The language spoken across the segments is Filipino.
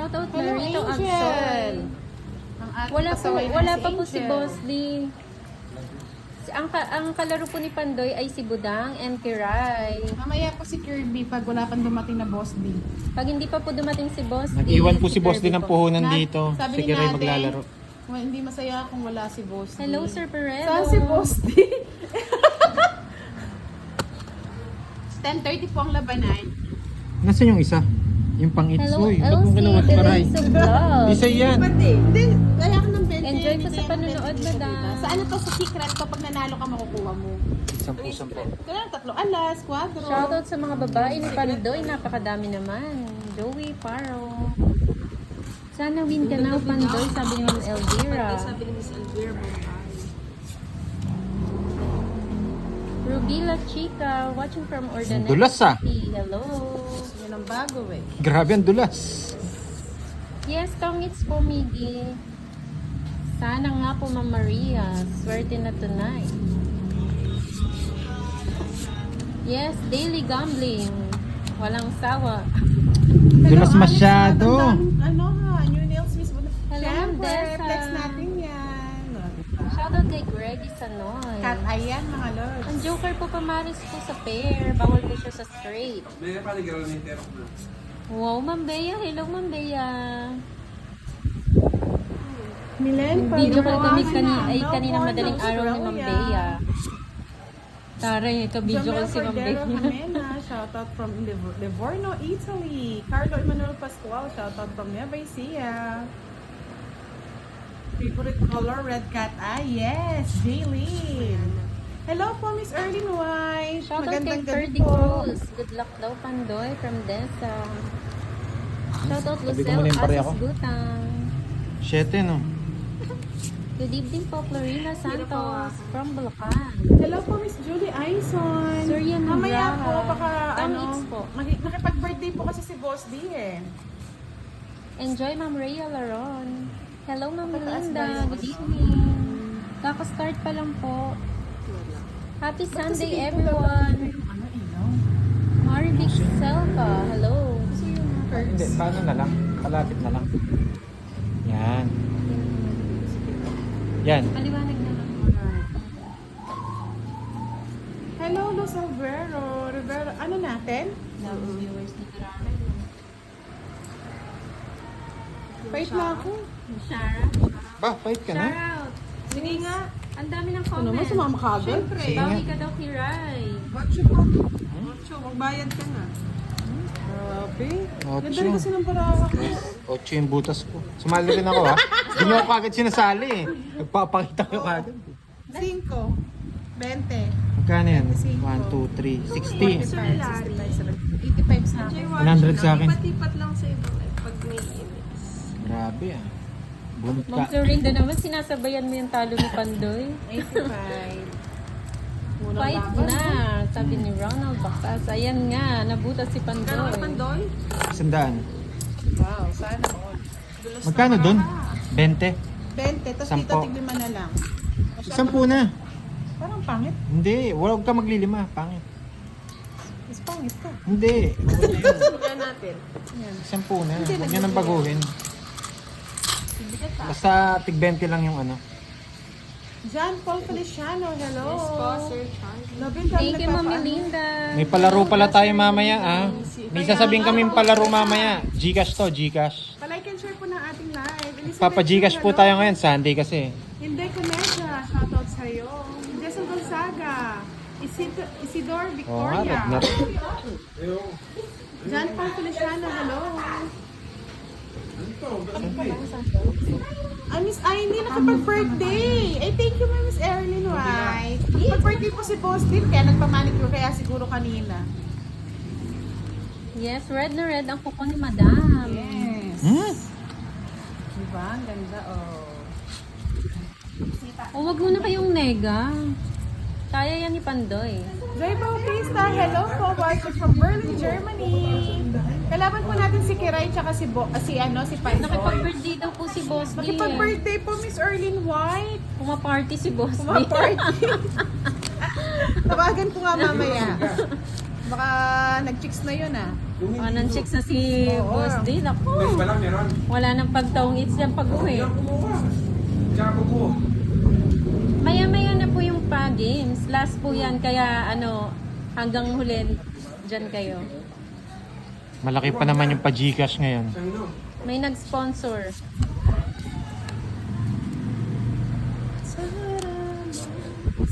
Shoutout Hello, Marito Angel. Absol. Ang ating Wala pasaway na pa po si Angel. Boss Lee. Ang kalaro po ni Pandoy ay si Budang and Kiray. Mamaya po si Kirby pag wala pang dumating na Boss D. Pag hindi pa po dumating si Boss Lee, Nag-iwan po si Boss Kirby din ng po. puhunan dito. Sabi ni Sige rin Nate, maglalaro. well, hindi masaya kung wala si Boss D. Hello, Sir Perello. Saan si Boss D? 10:30 po ang labanan. Nasaan yung isa? Yung Hello, pang-itsoy. Ba't mong LC ginawa paray? Teresa Vlog. Isa yan. Hindi, kaya ako ng 20. Enjoy po hindi sa kaya ng panonood, 20 madam. dito. Sa ano to, sa secret to, pag nanalo ka makukuha mo. Sampu-sampu. Kailangan 3 alas, 4. Shoutout sa mga babae ni Pandoy. Napakadami naman. Joey Paro. Sana win ka na, Pandoy, sabi ni Ma'am Elvira. Sabi ni Miss Elvira Bombay. Rubila Chica, watching from Ordaneta. Dulas, ah. City. Hello. Yan ang bago eh. Grabe ang dulas. Yes, kongits po, Miggy. Sana nga po, Ma'am Maria. Swerte na tonight. Yes, daily gambling. Walang sawa. Dulas Hello, masyado. Alex, ano ha, new nails miss mo. Hello, Siyempre, Dessa. flex natin yan. Shoutout kay Greggy Sanoy. Kat, ayan mga lords. Ang joker po pamaris po sa pair. Bawal po siya sa straight. Wow, Ma'am Bea. Hello, Ma'am Bea. Milen, Video ko kami Pagkawan. kanina madaling araw ni Ma'am Bea. Taray, ito-video ko si Ma'am Bea. Shoutout from Livorno, Italy. Carlo Emanuel Pascual, shoutout from Nueva Ecija. Favorite color, red cat eye. Yes, Jaylene. Hello po, Miss Erlyn White. Shoutout kay Magandang gabi Ferdy po. Cruz. Good luck daw, Pandoy from Desa. Shoutout Sabi ko Lucel muna yung pare ako. Asas Gutang. 7 no? Good evening po, Florina Santos from Bulacan. Hello po, Miss Julie Aison. Sir Yan Mamaya Braha. po, baka Tom ano, X po. nakipag-birthday po kasi si Boss D eh. Enjoy, Ma'am Rhea Laron. Hello, Ma'am Pataas Linda. ba yun? Good evening. Kaka-start pa lang po. Happy Sunday, everyone. Ano, ilaw? Marvic Selka. Hello. Kasi yung Hindi, paano na lang? Kalapit na lang. Yan. Yan. Paliwanag na lang. Hello, Luz Alvero. Rivera, ano natin? Viewers ni Karame. Wait na ako. Shara. Ba, fight ka na? Shout out. Sige nga. Ang dami ng Ano comments. naman, sumama ka agad? Siyempre, Sige bawi nga. ka daw kay Rai. Bacho po. Bacho, magbayad ka na. Grabe. Ocho. Ganda rin kasi ng parawa ko. 8 yung butas ko. Sumali rin ako ha. Hindi mo ako kagad sinasali eh. Nagpapakita ko kagad. 5. 20. Magkano yan? 1, 2, 3, 60. 85 sa akin. 100 sa akin. Lipat-lipat lang sa ibang live pag may emails. Grabe ah. Bunot Ma'am ka. Florinda naman, sinasabayan mo yung talo ni Pandoy. 85. Unang Fight laban. na, sabi ni Ronald Bacas. Ayan nga, nabutas si Kano Pandoy. kay Pandoy? 100. Wow, sana all. Magkano dun? 20? 20, tapos dito Sampo. tiglima na lang. 10 na. Parang pangit. Hindi, huwag ka maglilima. Pangit. Mas pangit ka. Hindi. Magkano natin? Yan. 10 na. Huwag nyo nang baguhin. Basta tig 20 lang yung ano. John Paul Feliciano, hello. Yes po, Sir Charles. Labing taon Thank you, Ma'am nagpapaano. Melinda. May palaro pala tayo mamaya ah. May sasabihin kaming palaro mamaya. Gcash to, Gcash. Palike and share po ng ating live. Elizabeth Papa-Gcash po hello. tayo ngayon, Sunday kasi. Hindi, Comedya. Shoutout sa'yo. Jason Gonzaga. Isidore Oo nga, Victoria. red na rin. John Paul Feliciano, hello. Miss Aini, nakapag-birthday. Ay, thank you, Miss Erin White. Nakapag-birthday po si Boss Din, kaya nagpamanicure, kaya siguro kanina. Yes, red na red ang kuko ni Madam. Yes. Diba? Ang ganda, oh. O, wag muna kayong nega. Kaya yan ni Pandoy. Joy Bautista, hello po, watching from Berlin, Germany. Kalaban po natin si Kiray tsaka si Pandoy. Nakipag-birthday daw po si Boss D. Makipag-birthday po, Miss Erlyn White. Pumaparty si Boss D. Pumaparty. Tawagan ko nga mamaya. Baka nag-chicks na yun ah. Nang chicks na si Oo. Boss D. Naku, wala nang pagtawang eats dyan pag-uwi. Maya-maya na po yung pa-games. Last po yan, kaya hanggang huli dyan kayo. Malaki pa naman yung pa-Gcash ngayon. May nag-sponsor.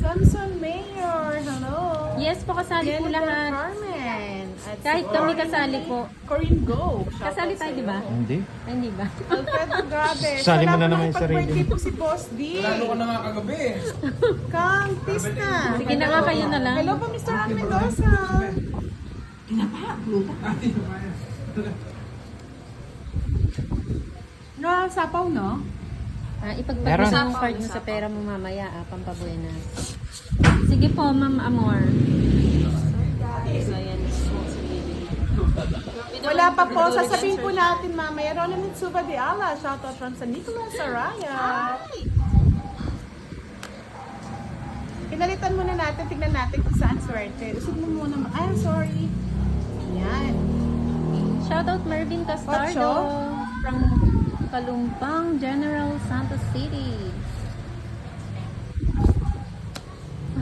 Samson Mayor, hello. Yes po, kasali po Jennifer lahat. Carmen. At Kahit si kami kasali po. Corinne Go. Kasali tayo, di ba? Hindi. Ay, hindi ba? Alfredo Grabe. Sali mo na naman yung sarili Pag-birthday po si Boss D. Lalo ko na nga kagabi eh. Kang Tista. Sige na nga, kayo na lang. Hello po, Mr. Ron Mendoza. No, sapaw, no? Ipagpag Meron. mo yung card mo sa pera mo mamaya, pampabuenas. Sige po, Ma'am Amor. Wala pa po. Sasabihin po natin mamaya. Roland Mitsuba de Ala. Shoutout from San Nicolas Araya. Pinalitan muna natin. Tignan natin kung saan swerte. Usog mo muna. Ay, sorry. Yan. Shoutout Mervin Castardo Ocho. from Kalumpang, General Santos City.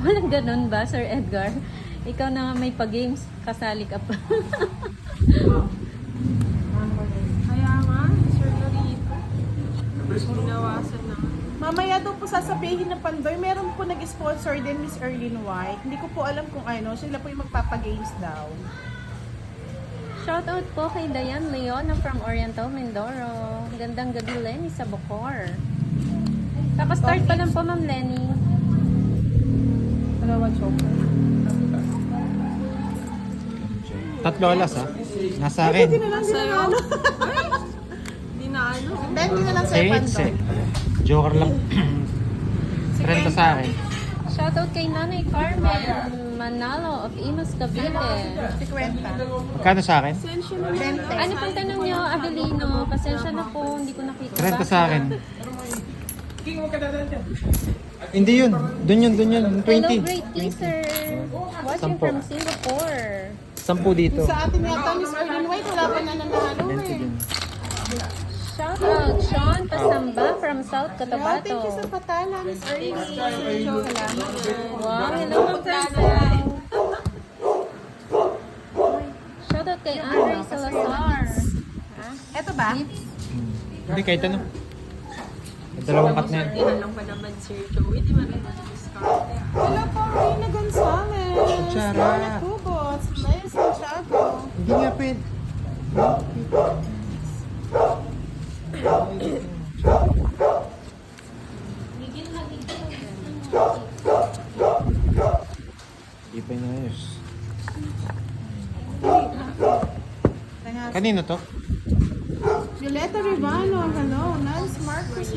Walang ganun ba, Sir Edgar? Ikaw na nga may pag-games, kasali ka pa. Kaya nga, Sir Lorito. Binawasan na. Mamaya daw po sasabihin ng Pandoy. Meron po nag-sponsor din, Miss Erlyn White. Hindi ko po alam kung ano. Sila po yung magpapagames daw. Shoutout po kay Dayan Leona from Oriental Mindoro. Gandang gabi, Lenny sa Bocor. Kakastart pa lang po, Ma'am Lenny. Dalawa chocolate. 3 alas ha. Nasa akin. Hindi na lang Sa'yo? dinanalo. Hindi na ano. Hindi na lang sa'yo, Pandoy. Joker lang. 30 sa akin. Shoutout kay Nanay Carmen Manalo of Imus Cavite. 50. Magkano sa akin? Sensya na 20. Ano pong tanong niyo, Avelino? Pasensya na po, hindi ko nakita. 30 sa akin. Hindi yun. Dun yun. Hello, 20. great teaser. Watching Sampo. from Singapore. 10 dito. Sa atin yata, Miss Erlyn White, wala pa na nanalo 20 eh. din. Shoutout Sean Pasamba from South Wow, thank you sa Cotabato. patala, Miss Erlyn. Salamat. Wow, hello Ma'am Franco. Shoutout kay Andre Salazar. Eto ba? Hindi, kahit ano. Dalawang cut na yan. Hindi na lang pa naman, Sir Joey. Di ba rin discount? Hello po, Reyna Gonzalez. Kutsara. Lorna Cubos. Maya Santiago. Hindi nga pwede. Hindi pa inayos. Kanino to? Violeta Rivano. Hello. Nance Marcos.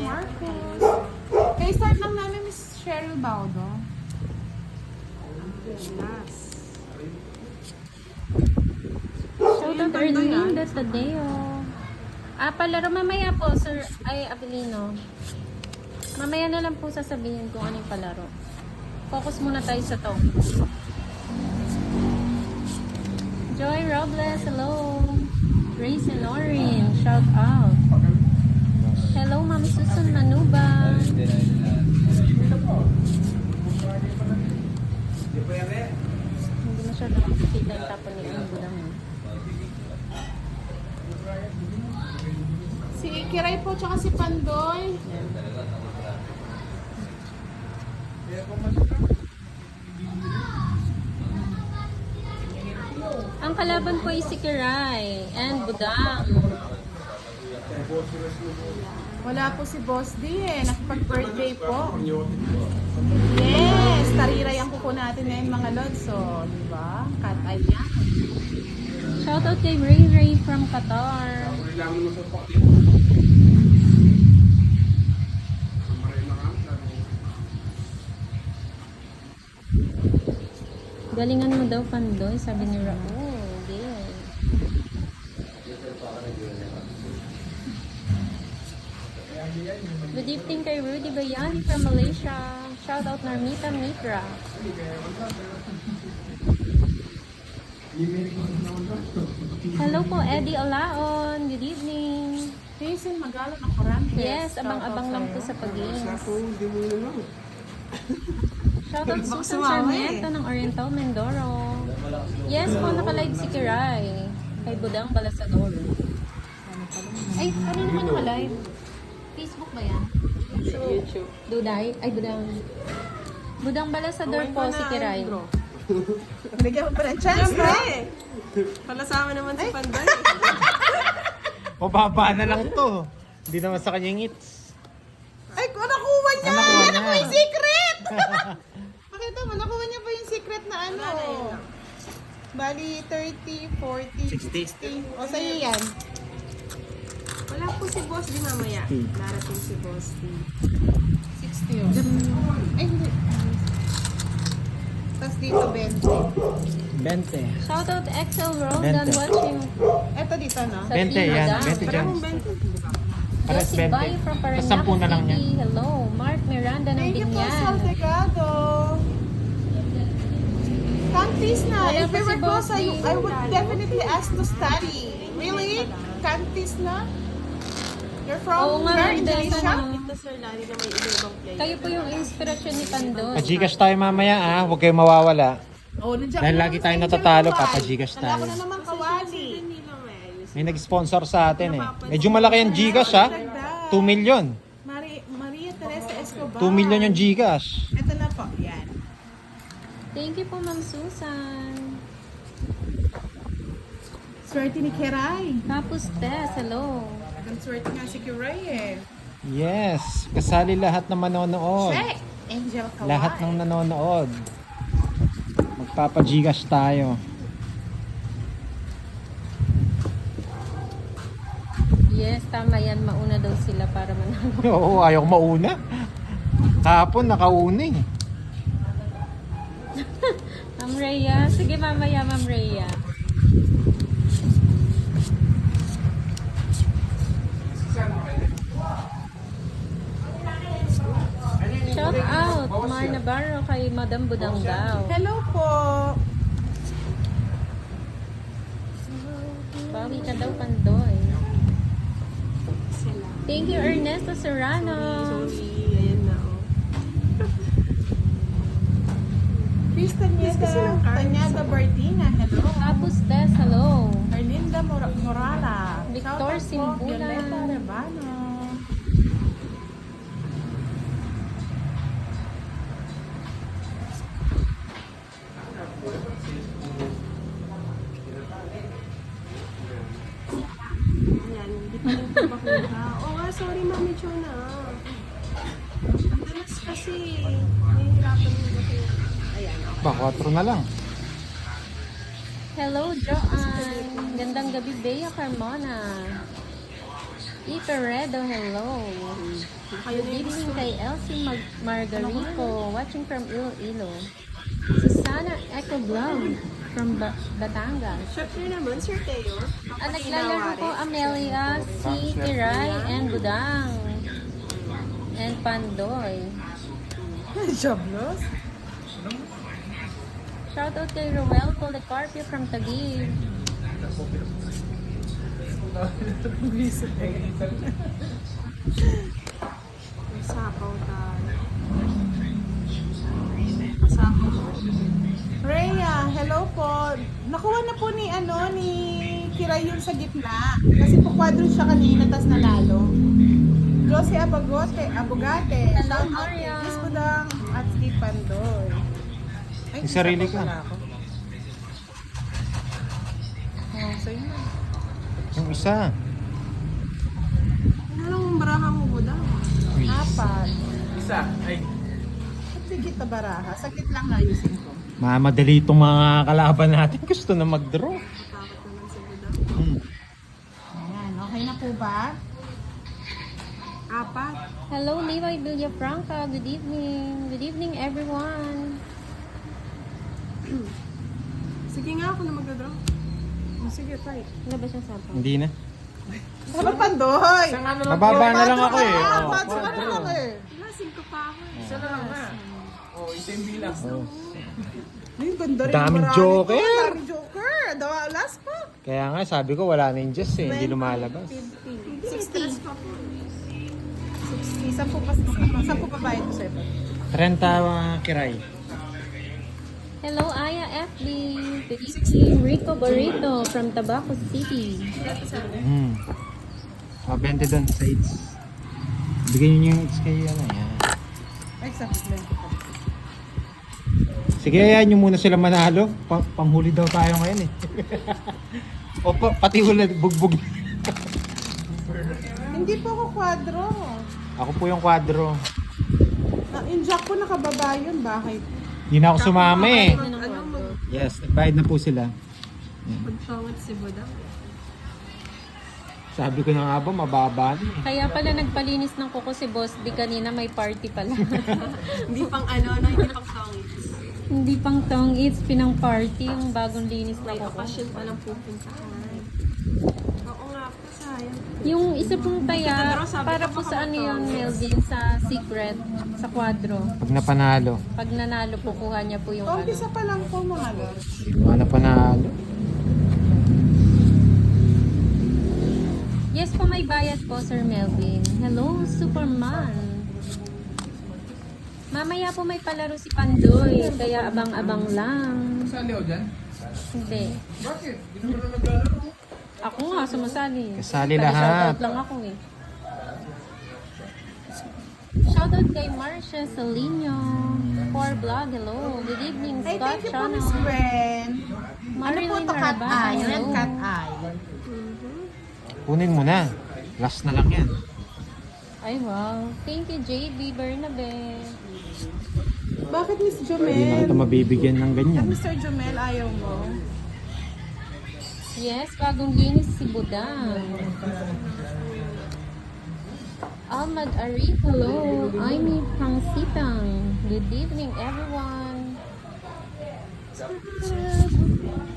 Kaya start lang namin, Miss Cheryl Baudo. Shoutout Erlinda Tadeo. Palaro mamaya po, Sir, Avelino. Mamaya na lang po sasabihin kung ano yung palaro. Focus muna tayo sa to. Joy Robles, hello. Grace and Orin, shout out. Hello, Ma'am Susan Manuba. Hindi masyado nakikita yung tapon ni Ang Budang. Si Kiray po, tsaka si Pandoy. Ang kalaban po ay si Kiray and Budang. Wala po si Boss D eh. Nakipag-birthday po. Yes! Tariray ang kuko natin ngayon mga lods. So, di ba? Kat ayan. Shoutout kay Ray Ray from Qatar. Galingan mo daw, Pandoy, sabi ni Raul. Okay. Good evening kay Rudy Bayani from Malaysia. Shoutout Narmita Mitra. Hello po, Eddie Olaon. Good evening. Hazel Magalo ng Corantes. Yes, abang-abang lang po sa pag-games. Shoutout Susan sumama eh. Sarmiento ng Oriental Mindoro. Yes po, nakalive si Kiray. Kay Budang Balasador. Ay, kanino ka nakalive? Facebook ba yan? YouTube. Duday? Ay, Budang. Budang Balasador po si Kiray. Bigyan mo pa ng chance, no? Siyempre! Palasama naman si Panday. Mababa na lang to. Hindi naman sa kanyang hits. Ay, nakuha niya! Nakuha Yan niya. po yung secret! Pakita mo, nakuha niya pa yung secret na ano. Bali, 30, 40, 60. O, sa'yo yan. Wala po si Boss di mamaya. Darating si Boss di. 60 yun. Ay, hindi. Tapos dito, 20. 20. Shoutout XL Roldan 20. watching Eto dito, no? sa 20 yan. 20 dyan. Parang 20. Pares Josie Bayo from 20. Parañaque Tapos 10 na lang yan. City. Hello, Mark Miranda ng Thank you po, Binyan. Saltegado. Cantis na. Wala If pa we si were close, Boss I would definitely ask to study. Really? Cantis na? You're Oo from nga, where? Indonesia. Indonesia? Ito Sir Lani na may iba-ibang play. Kayo po yung inspirasyon ni Pandoy. Pa-Gcash tayo mamaya ah. Huwag kayong mawawala. Oh, nandiyan Dahil ka lagi naman tayong sa natatalo, Angel papa-Gcash Kawai. Wala tayo. ko na naman kawali. Hindi lang may ayos. May nag-sponsor sa atin eh. Medyo malaki yung Gcash ha. 2 million. Maria Teresa Escobar. 2 million yung Gcash. Ito na po, yan. Thank you po, Ma'am Susan. Swerte ni Kiray. Tapos Tess, hello. Ang swerte nga si Kiray eh. Yes. Kasali lahat ng manonood. Check! Angel Kawai. Lahat ng nanonood. Magpapa-Gcash tayo. Yes, tama yan. Mauna daw sila para manalo. Oo, ayaw ko mauna. Kahapon nakauna eh. Ma'am Rhea. Sige, mamaya, Ma'am Rhea. Shout out, Mar Navarro kay Madam Budang daw. Hello po. Bawi ka daw, Pandoy. Thank you, Ernesto Serrano. Sorry, ayan na oh. Kristen Nieta, Tanyada Bardina. Hello. Tapos Tess, hello. Erlinda Morala. Victor Shoutout po, Simbulan. Violeta Rebano. Ayan, hindi pa rin po makuha. Oo nga, sorry Mami Chona. Ang dalas kasi, nahihirapan mo kasi. Ayan, okay. Ba, 4 na lang. Hello, Joanne. Gandang gabi, Bea Carmona. Iperedo, hello. Kayo Good na yung evening kay Elsie Margarico, watching from Iloilo. Susana Eco Vlog from Batangas. Syempre naman, Sir Teo. Ang naglalaro ko, Amelia, si Kiray, and Budang. And Pandoy. Joblos. Shoutout kay Roel Policarpio from Taguig. Sapaw tayo. Sapaw. Rhea, hello po. Nakuha na po ni Kiray yun sa gitna. Kasi po kwadro siya kanina, tas nanalo. Josie Abogate. Hello, Shout out Maria. kay Miss Budang at Steve Pandoy. Ay, Yung sarili isa pa ka. pala ako. Oh, sa'yo na. Yung isa. Ano lang ang baraha mo po daw? Uy. 4. Isa. Ay. At sigit na baraha. Saglit lang na ayusin ko. Mamadali itong mga kalaban natin. Gusto na mag-draw. Takot naman sa buda. Ayan, okay na po ba? 4. Hello, Levi Villafranca. Good evening. Good evening, everyone. Sige nga ako na magdadraw. Oh, sige, try. Ano ba siya sapo? Hindi na. Dapat Pandoy! Mababa na lang ako eh. Ah, Oh. patso ka na lang eh. Lasing ko pa ako. Isa na lang na. Oh, isa yung bilang. Ay, ganda rin Daming ang marami joker. ko. Daming joker. daw, last pa. Kaya nga, sabi ko wala na yung Diyos eh. Hindi lumalabas. 60. pa po. 60. Saan po pa bayad ko sa'yo? 30 kiray. Hello, Aya FB. Good evening. Rico Burrito from Tabaco City. Hmm. 20 doon sa eats. Bigyan niyo yung eats kayo. Ano, yan. Ay, sakit lang. Sige, ayan nyo muna sila manalo. Panghuli daw tayo ngayon eh. O pati huli, bugbog. Hindi po ako kwadro. Ako po yung kwadro. Yung jack po nakababa yun. Bakit? Hindi na ako sumama eh. Ano, Yes, nagbayad na po sila. magpawat si Budang. Sabi ko na nga ba, mababa na eh. Kaya pala nagpalinis ng kuko si Boss D kanina, may party pala. Hindi pang ano, no, hindi pang songs. Hindi pang tong it's pinang party yung bagong linis na May kuko. occasion pa lang pupuntahan. Oo nga po, sayang. Yung isa pong taya, Pero sabi para ko po baka sa ano yun, magpawis. Melvin, sa secret, sa kwadro. Pag napanalo. Pag nanalo po, kuha niya po yung ano. Umpisa pa lang po mga lods. Hindi mo napanalo. Yes po, may bayad po, Sir Melvin. Hello, Superman. Mamaya po may palaro si Pandoy, kaya abang-abang lang. Sali ako dyan? Hindi. Bakit? Hindi naman na naglalaro. Ako nga, sumasali. Kasali Taga lahat. Shoutout lang ako eh. Shoutout kay Marcia Salino. For vlog, hello. Good evening, Ay, Scott thank you po, Channel. Miss Gwen. Ano po Marilyn ito? Cat Harabasa, eye. Red hello. cat eye. Kunin mo na. Last na lang yan. Ay, wow. Thank you, JB Bernabe. Bakit Miss Hindi na kita Jomel? mabibigyan ng ganyan. Mr. Jomel, ayaw mo? Yes, bagong linis si Budang. Ahmad Arif, hello. I'm Pangsitang. Good evening, everyone.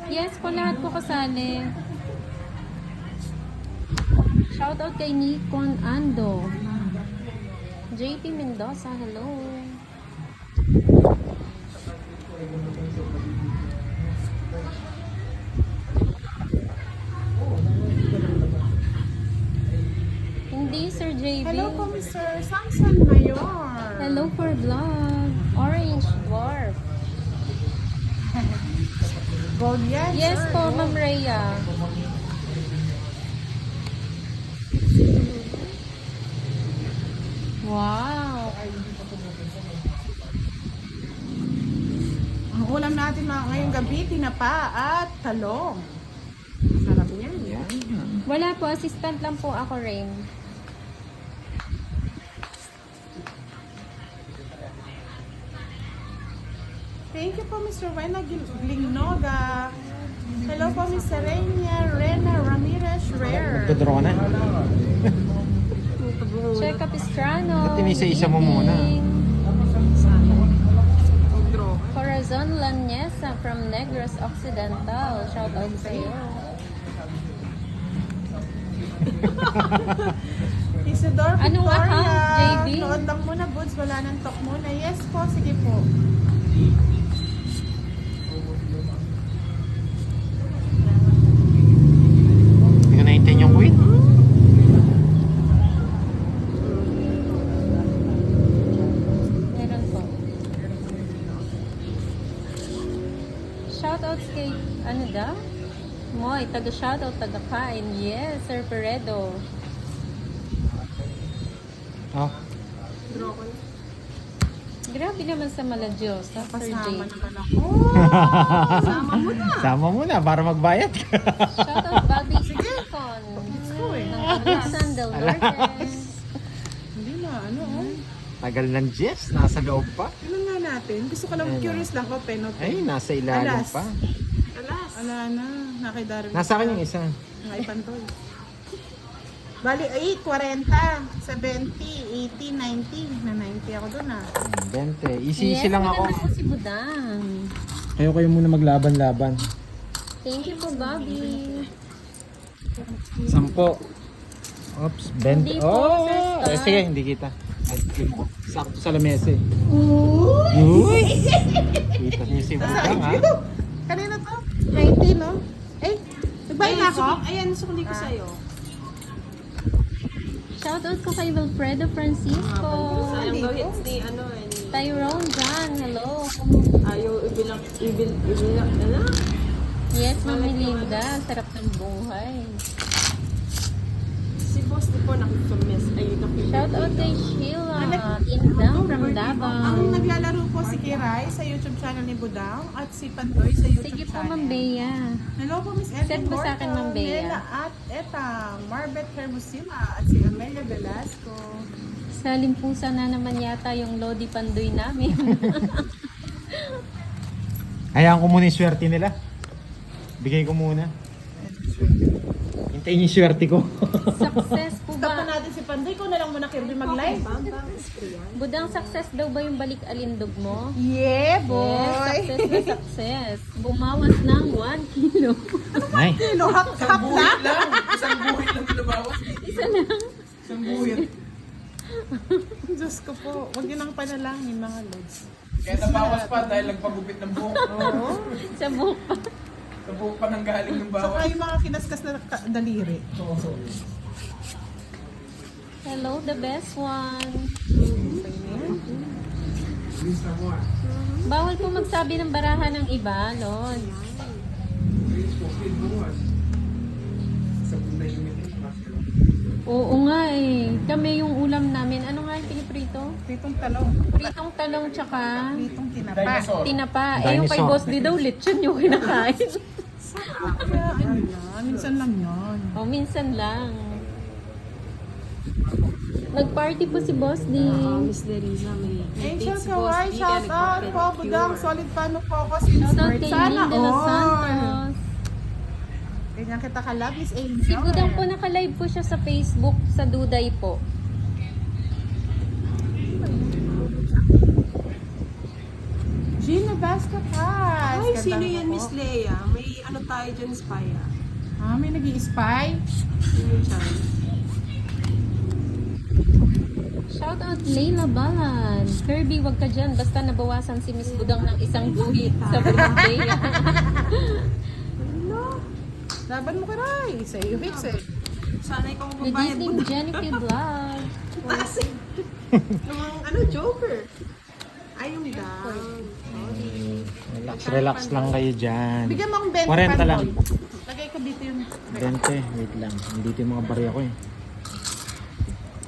Yes po, lahat po kasali. Shoutout kay Nikon Ando. JP Mendoza, hello. Hindi, Sir JB. Hello po, Mr. Samson Mayor. Hello for vlog. Orange Dwarf. Gold yan, Yes sir. po, Ma'am Rhea. Wow. Ang ulam natin ngayong gabi, tinapa at talong. Sarap niyan. Yan. Wala po, assistant lang po ako, Rain. Thank you po, Mr. Wena Glingnoga. Hello po, Miss Serenia Rena Ramirez Rare. Magdodraw na. Check up Estrano. Ba't inisa-isa mo muna? Corazon Lanyesa from Negros Occidental. Shout out sa iyo. Isidore Anong Victoria. account, JB? Nood lang muna, Buds. Wala nang talk muna. Yes po, sige po. Hindi ko na-maintain yung queen. Meron po. Shoutouts kay, ano daw? Moy, taga-shoutout, taga-kain. Yes, Sir Peredo. Oh. Draw ko na. Grabe naman sa Maladyos, ha, Sir Pasama J. naman ako. Sama mo na para magbayad ka. Shoutout Bobby Sikon. Ng Abusan del Norte. Hindi na, ano oh. Tagal ng Jess, nasa loob pa. Ano nga natin? Gusto ko lang, Ayun. curious lang ko, pen o Ay, nasa ilalim Alas. pa. Alas. Ala na, nakidarang. Nasa akin yung isa. Ngay pantoy. Bali, 8, 40, 70, 80, 90. Na 90 ako dun ah. 20. Easy lang ako. maganda po si Budang. Kayo muna maglaban-laban. Thank you po, Bobby. 10. Oops, 20. Hindi po, Oh! Sir Scott. Sige, hindi kita. Ay, sakto sa lamesa eh. Uy! Kita niyo si Budang ha. Kanina to? 90, no? Okay na ako? Ayan, sukli ko sa'yo. Shoutout po kay Wilfredo Francisco. Sayang daw hits ni ano eh. ni- Tyrone John, hello. Ayaw ibilang, ano? Yes, Mami Linda. Sarap ng buhay. Si boss di po nakikamiss. Ay, nakikamiss. Shoutout kay Sheila. Tindang from Davao. Ang naglalaro po si Kiray sa YouTube channel ni Budang at si Pantoy sa YouTube Sige po, channel. Ma'am Bea. Hello po, Miss Send Edwin mo sa akin, Ma'am Bea. Nela at Eta, Marbet Hermosilla at si Amelia Velasco. Sa limpusan na naman yata yung Lodi Pandoy namin. Hayaan ko muna yung swerte nila. Bigay ko muna. Hintayin yung swerte ko. Success po Stop na ba? natin si Pantoy. Ikaw na lang muna, Kirby, mag-live. Budang success daw ba yung balik alindog mo? Yeah, Yes, boy! success na success. Bumawas ng 1 kilo. Ay, Kilo, hap Isang na? buhit lang. Isang buhit lang binabawas. Isa lang. Isang buhit. Diyos ko po, huwag yun ang panalangin, mga lods. Kaya nabawas pa dahil nagpagupit ng buhok. Oo. Sa buhok pa. Sa buhok pa nang galing ng Saka bawas. yung mga kinaskas na daliri. Hello, the best one. Bawal po magsabi ng barahan ng iba, Lord. Oo nga eh. Kami yung ulam namin. Ano nga yung piniprito? Pritong talong. Pritong talong tsaka Pritong tinapa. Dinosaur. tinapa. Eh yung kay Dinosaur. Boss di daw lechon yung kinakain. Kaya ano na, minsan lang yun. O minsan lang. Nag-party po si Boss di. Miss Leriza may Angel dates si boss. Kawai, Di ka shout out po. nagpa-pedicure. Budang, solid paano focus in Shoutout sport. kay Sana Lynn de los all. Santos. Ganyan kita ka-love, Miss Si Angel. Budang po naka-live po siya sa Facebook sa Duday po. Gina Vasca Paz. Ay, Ganda sino mo yan, po. Miss Leia? May ano tayo dyan, spy ah. Ah, may nag-i-spy? Sino dyan? Shout out Layla Balan. Kirby, wag ka dyan. Basta nabawasan si Miss Budang ng isang guhit sa birthday. Laban mo karay. Sa iyo, Hicks eh. Sana ikaw Good mabayad mo evening, Jennifer Vlog. taas eh. Yung ano, Joker. Ay, yung down. Sorry. relax lang kayo dyan. Bigyan mo akong 20 40 lang. Pantoy. Lagay ko dito yung... 20, wait lang. Hindi yung mga barya ko eh.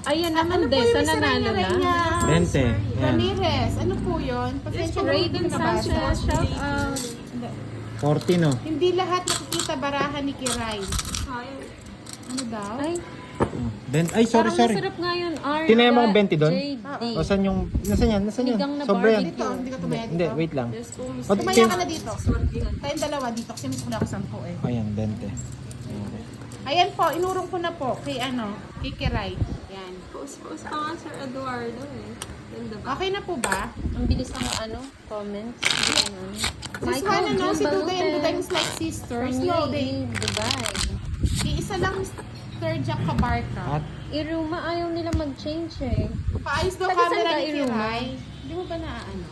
Ayan naman, Ano po Des. yung Sa Miss nanalo na. Reyna? 20. Yan. Ramirez. Ano po yun? Pasensya na Raiden hindi ko nabasa. Sanchez, shout out. 40 no? Hindi lahat nakikita barahan ni Kiray. Ay, Ano daw? Ay, Ay, sorry, parang sorry. masarap nga yun. Arda Tinaya mo ang 20 doon? JD. O, saan yung... Nasaan yan? Nasaan yan? Sinigang na Sobra yan. barbecue. Dito, hindi ka tumaya dito. Hindi, wait lang. Diyos ko, Miss Pag Tumaya tin- ka na dito. Swertihan. Tayong dalawa dito kasi mas kuna ako 10 eh. Ayan, 20. Ayan po, inurong ko na po kay ano, kay Kiray. Yan. Post pa nga Sir Eduardo eh. Ganda ba? Okay na po ba? Ang bilis ng comments. This one ano, si Duday and Duday is like sisters. From No, UAE, they, Dubai. iisa lang Mr. Jack Cabarca. At Iruma, ayaw nila mag-change eh. Paayos daw Taga saan camera ka, ni Iruma? Kiray. Hindi mo ba na ano?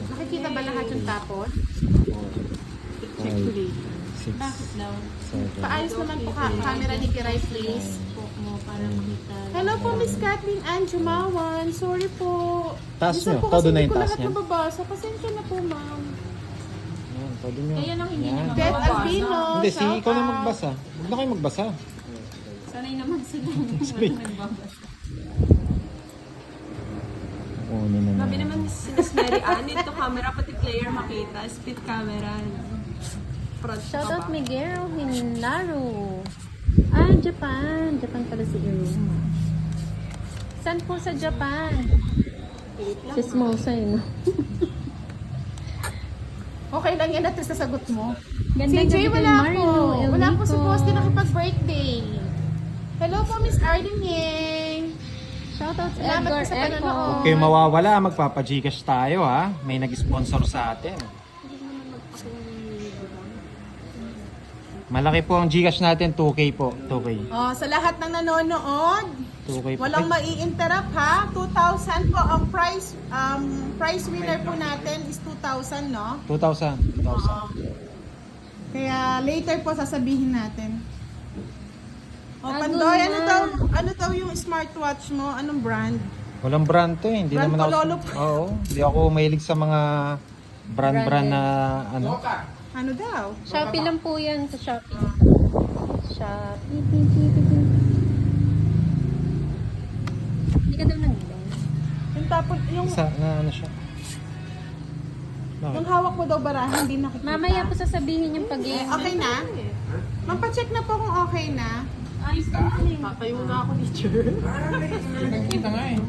Nakikita ba lahat yung tapon? 6, Bakit daw? 7. Paayos naman po camera ni Kiray, please. Mo para makita. Hello po, Miss Kathleen Ann Jumawan. Sorry po. Taas Minsan nyo, po todo kasi na hindi yung ko taas lahat niyan. nababasa. Pasensya na po, ma'am. Ayan, todo nyo. Kaya lang hindi Yan. niya Beth mababasa. Albino. Hindi, si shout ikaw na out. magbasa. Huwag na kayo magbasa. Sanay naman sila. Sorry. Kunin na Sabi naman. naman si Miss Mary Ann, ito camera, pati player makita. Split camera. Proud ka Shout out ba? Miguel Hinaro. Ah, Japan. Japan pala si Iruma. Saan po sa Japan? Chismosa yun. Okay lang yan natin sa sagot mo. Ganda Si Jay, gabi kay wala po. Marlo Wala po si Elnico. Boss din nakipag-birthday. Hello po, Miss Arden Yeng. Shout out Salamat Edgar po sa Eco. panonood. Huwag kayo mawawala, magpapa-Gcash tayo ha. May nag-sponsor sa atin. Malaki po ang Gcash natin, 2K po. 2K. Oh, sa lahat ng nanonood, 2K po. walang Ay, mai-interrupt ha. 2,000 po ang prize winner po natin is 2,000, no? 2,000. 2,000. Kaya later po sasabihin natin. O Ah, Pandoy, good ano daw yung smartwatch mo? Anong brand? Walang brand to eh. Hindi Brand naman ako. Pololo. Oo. Hindi ako mahilig sa mga brand na ano. Loka. Ano daw? Shopee lang po yan sa Shopee. Shopee. Hindi ka daw nag-ilang. Yung tapon, yung Ano siya? yung hawak mo daw barahan, hindi nakikita. Mamaya po sasabihin yung pag-game. Okay na? Mampacheck na po kung okay na. Patayo na ako, teacher. Nakikita nga eh.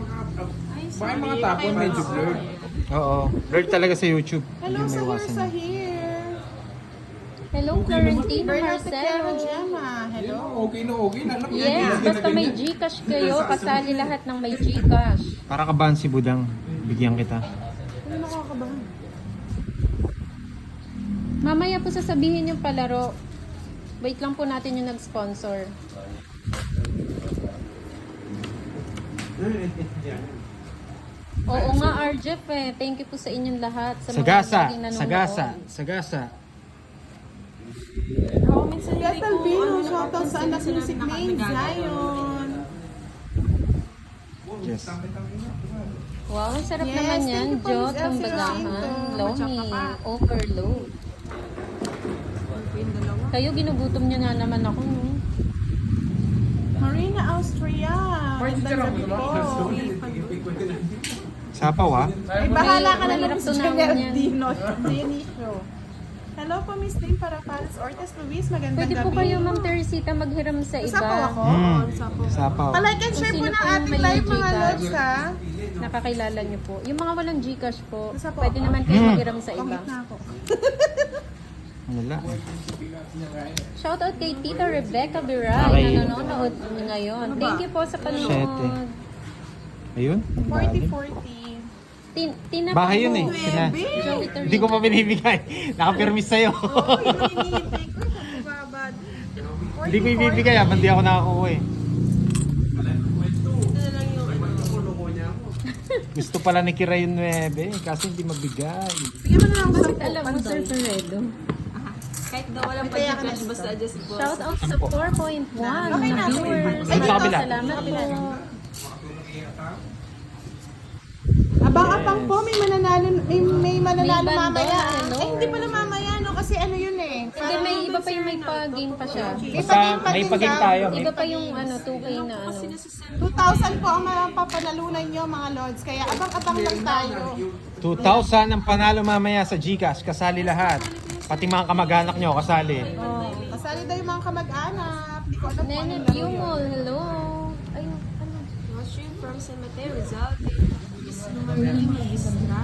Baka yung mga tapon medyo blurred. Oo. Blurred talaga sa YouTube. Hello, Hindi sa here, maiwasan sa yun. here. Hello, Florentino Bernard Tequero, Marcelo. Gemma. Hello. Okay na okay. Alam mo Yes, basta may Gcash kayo, kasali lahat ng may Gcash. Para kabahan si Budang. Bigyan kita. Ano nakakabahan? Mamaya po sasabihin yung palaro. Wait lang po natin yung nag-sponsor. Oo nga, RJF eh. Thank you po sa inyong lahat. Sa mga Sagasa. laging nanonood. Sagasa. Ako minsan Yes, hindi ko Albino, ano, shoutout sa anak mo si Clay Zion. Yes. Wow, ang sarap Yes, naman thank yan. you po, Jot, Miss ang Elsie bagahan. Jacinto. Lomi, overload. yung dalawa. Kayo, ginugutom nyo na naman ako. No? Marina, Austria. Pwede Gandang mo gabi po. Sapaw ah. Ay, bahala ka na Mahirap lang to sa namin Janelle yan. Dino. Dionisio. Hello po, Miss Lim Parapalas Ortiz Luis. Magandang Pwede gabi. po kayo, Ma'am Teresita, maghiram sa iba. Sapaw ako. Sapaw. Palike and Kung share po sino ng po yung ating may live mga Gcash. lods ha. Nakakilala nyo po. Yung mga walang Gcash po, Sapaw pwede ako. naman kayo maghiram sa iba. Pangit na ako. Wala. Shoutout kay Tita Rebecca Biray Okay. na nanonood ngayon. Thank you po sa panonood. Siyete. Ayun. 40-40. Tina Bahay yun eh. po. Sina. Joey Torino. Hindi ko pa binibigay. Nakapirmis sa'yo. Oh, yun ang iniintay ko. Babad. Hindi ko ibibigay ah. Hindi ako nakakuha eh. Gusto pala ni Kira yung 9 kasi hindi mabigay. Bigyan mo na lang Bakit sa alam mo, Sir Toredo? Kahit daw walang Kaya ka pag-cash, basta adjust po. Shoutout sa 4.1 Okay na, na viewers. Ay, sa kabila. Salamat po. Abang-abang po, may mananalo May bando, mamaya. ano? Eh, hindi pala mamaya, no? Kasi ano yun eh. Hindi, may iba pa yung may pa-game pa siya. Basta may paging tayo. Iba pa yung ano, 2K na ano. 2,000 po ang mapapanalunan nyo mga lords. Kaya abang-abang lang tayo. 2,000 ang panalo mamaya sa Gcash. Kasali lahat. Pati mga kamag-anak nyo kasali. Oh. Kasali daw yung mga kamag-anak. Di ko alam kung Nene ano laro Pumol, yun. hello. Ay, ano? Watching from San Mateo, Rizal. Estrada.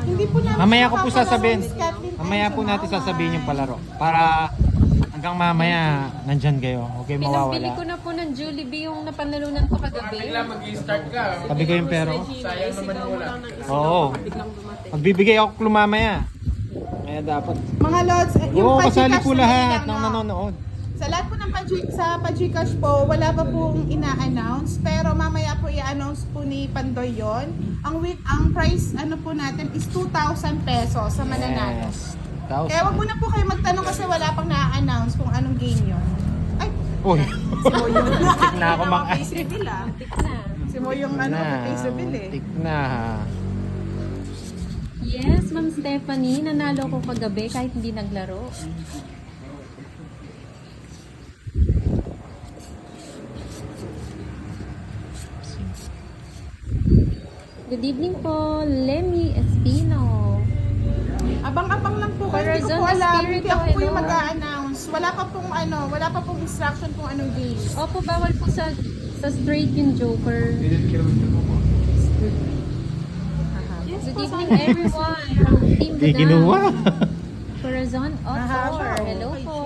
Hindi po namin Mamaya ko po nakakalaman sasabihin. si Kathleen Mamaya po natin Enzo sasabihin yung Maway. palaro. Para hanggang mamaya nandyan kayo. Okay, Pinabili mawawala. ko na po ng Jollibee yung napanalunan ko kagabi. Bigla mag-i-start ka. Tabi ko yung pera ko. Sayang naman wala. Oo. Biglang dumating. Magbibigay ako mamaya. Kaya dapat. Mga lords, yung Oo, kasali pa-Gcash po na lahat lang, ng no? nanonood. Sa lahat po ng pa-Gcash po, wala pa pong ina-announce. Pero mamaya po i-announce po ni Pandoy yun. Ang price ano po natin is 2,000 pesos sa mananalo. Yes. Kaya wag 1,000. muna po kayo magtanong kasi wala pang na-announce kung anong game yun. Ay, Uy. Tik na ako mga. Face reveal ah. Na. si mo yung ano, face bill eh. Tik na. Yes, Ma'am Stephanie, nanalo ko kagabi kahit hindi naglaro. Good evening po, Lemmy Espino. Abang-abang lang po kayo, hindi ko Corazon po alam. Espiritu, Hindi ako po yung hello. mag-a-announce. Wala pa pong instruction kung anong game. Opo, bawal po sa straight yung Joker. Good evening everyone from Team Di kinuha. Corazon Otor, hello po.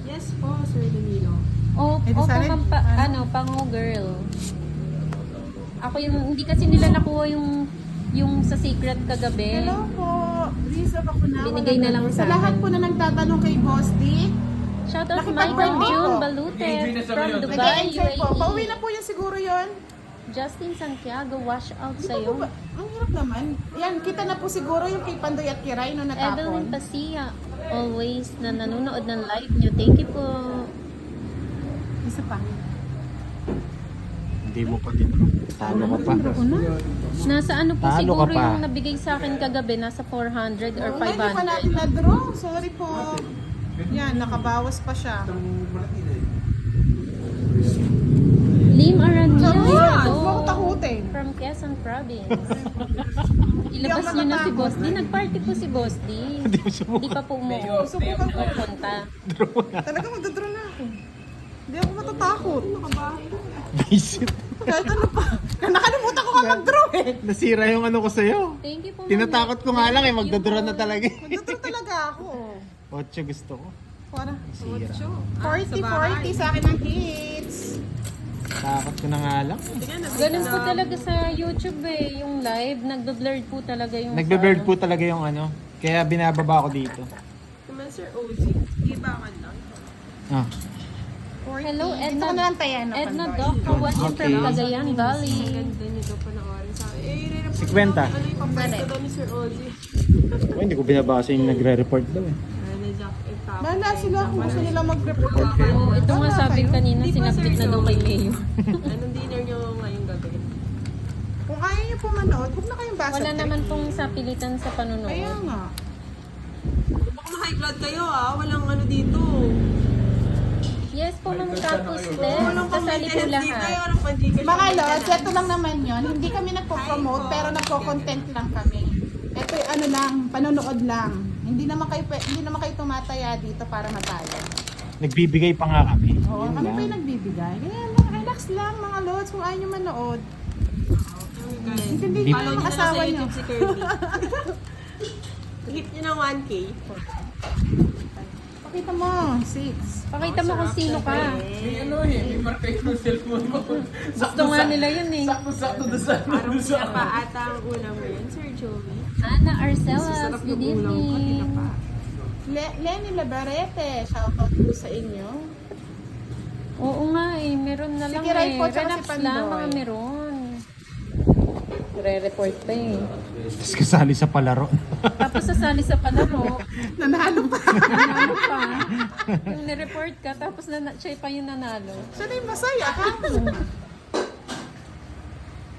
Yes po, Sir Danilo. Opo, sana- ma'am, pango girl. Ako yung, hindi kasi nila nakuha yung sa secret kagabi. Hello po. Rizal ako na. Binigay na lang Sa sa lahat akin. po na nagtatanong kay Boss Dick. Shoutout Nakipag-birthday Michael June po. Balute Nag-enjoy na sa from ngayon. Dubai, Nag-enjoy po. Pauwi UAE. na po yan siguro yun. Justin Santiago, wash out Di ba po sa'yo. ba? Ang hirap naman. Yan, kita na po siguro yung kay Pandoy at Kiray no Evelyn natapon. Pasia. always na nanonood ng live nyo. Thank you po. Isa pa. Hindi mo pa din. Talo ka pa. Nasa ano po Talo siguro ka pa. yung nabigay sa akin kagabi, nasa 400 or Hindi pa 500. natin na-draw. Sorry po. Yan, nakabawas pa siya. Lim Aranyo. So, yan. Huwag mo takutin. From Quezon Province. Ilabas nyo na si Boss D. Nagparty po si Boss D. Hindi mo sumuha. Hindi pa po umuwi. Subukan ko. Pupunta. Talaga magdadraw na ako. Hindi ako matatakot. Visit. Kahit ano pa. Nakalimutan ko nga mag-draw eh. Nasira yung ano ko sa'yo. Thank you po. Ma'am. Tinatakot ko nga lang eh. Magdodraw na talaga eh. Magdadraw talaga ako. 8 gusto ko. Para Sira. 40-40 sa akin ang hits. Takot ko na nga lang. Ganun po talaga sa YouTube eh. Yung live, nagbe-blurred po talaga yung Nagbe-bird sound. po talaga yung ano. Kaya binababa ko dito. Naman Sir OG, ibakan lang. Ah. Hello, Dito ko na Edna. lang tayan. Edna Doca, watching from Okay. Cagayan Valley. Ang ganda nito panoorin sa akin. Eh, 50. Ano yung papalit ko daw ni Sir OG? Oh, hindi ko binabasa yung nagre-report daw eh. Ano, Jack, itapon. Bahala sila kung gusto nila mag-report. Oh, ito nga sabi kanina, Di ba, sinabit Sir na daw kay Mayo. Anong dinner nyo ngayong gabi? Kung ayaw niyo po manood, huwag na kayong basa. Wala naman pong sapilitan sa Kaya panunood. nga. Baka ma-high blood kayo walang ano dito. Yes po, Ma'am Tapos Walang Tess. Kasali po pang-maintenance dito, lahat. walang pang-Gcash. Mga lods, ito lang naman yon. Hindi kami nagpo-promote, pero nagpo-content lang kami. Ito yung ano lang, panonood lang. Hindi naman kayo tumataya dito para matalo. Nagbibigay pa nga kami. Oo, Yun kami pa lang. yung nagbibigay. Kaya lang, relax lang mga lods kung ayaw nyo manood. Hindi nyo Follow yung nyo na lang sa asawa nyo. YouTube si Kirby. Hit nyo ng 1K. Pakita mo, 6. Pakita mo kung sino ka. May ano eh, may marka yung cellphone mo. Gusto nga nila yun eh. Sakto doon sa Parang tinapa ata ang ulam mo yun, Sir Joey. Ana Arcelas, Sarap good ng ulam ko, evening. tinapa. Lenny Labarete, shoutout po sa inyo. Oo nga eh, meron na lang Sige, Ray eh. po, tsaka Relax si Pandoy. lang, mga meron. Re-report pa eh. Tapos kasali sa palaro. Tapos sasali sa palaro, Nanalo pa. nanalo pa. Yung nireport ka, tapos siya pa yung nanalo. Siya na yung masaya ka.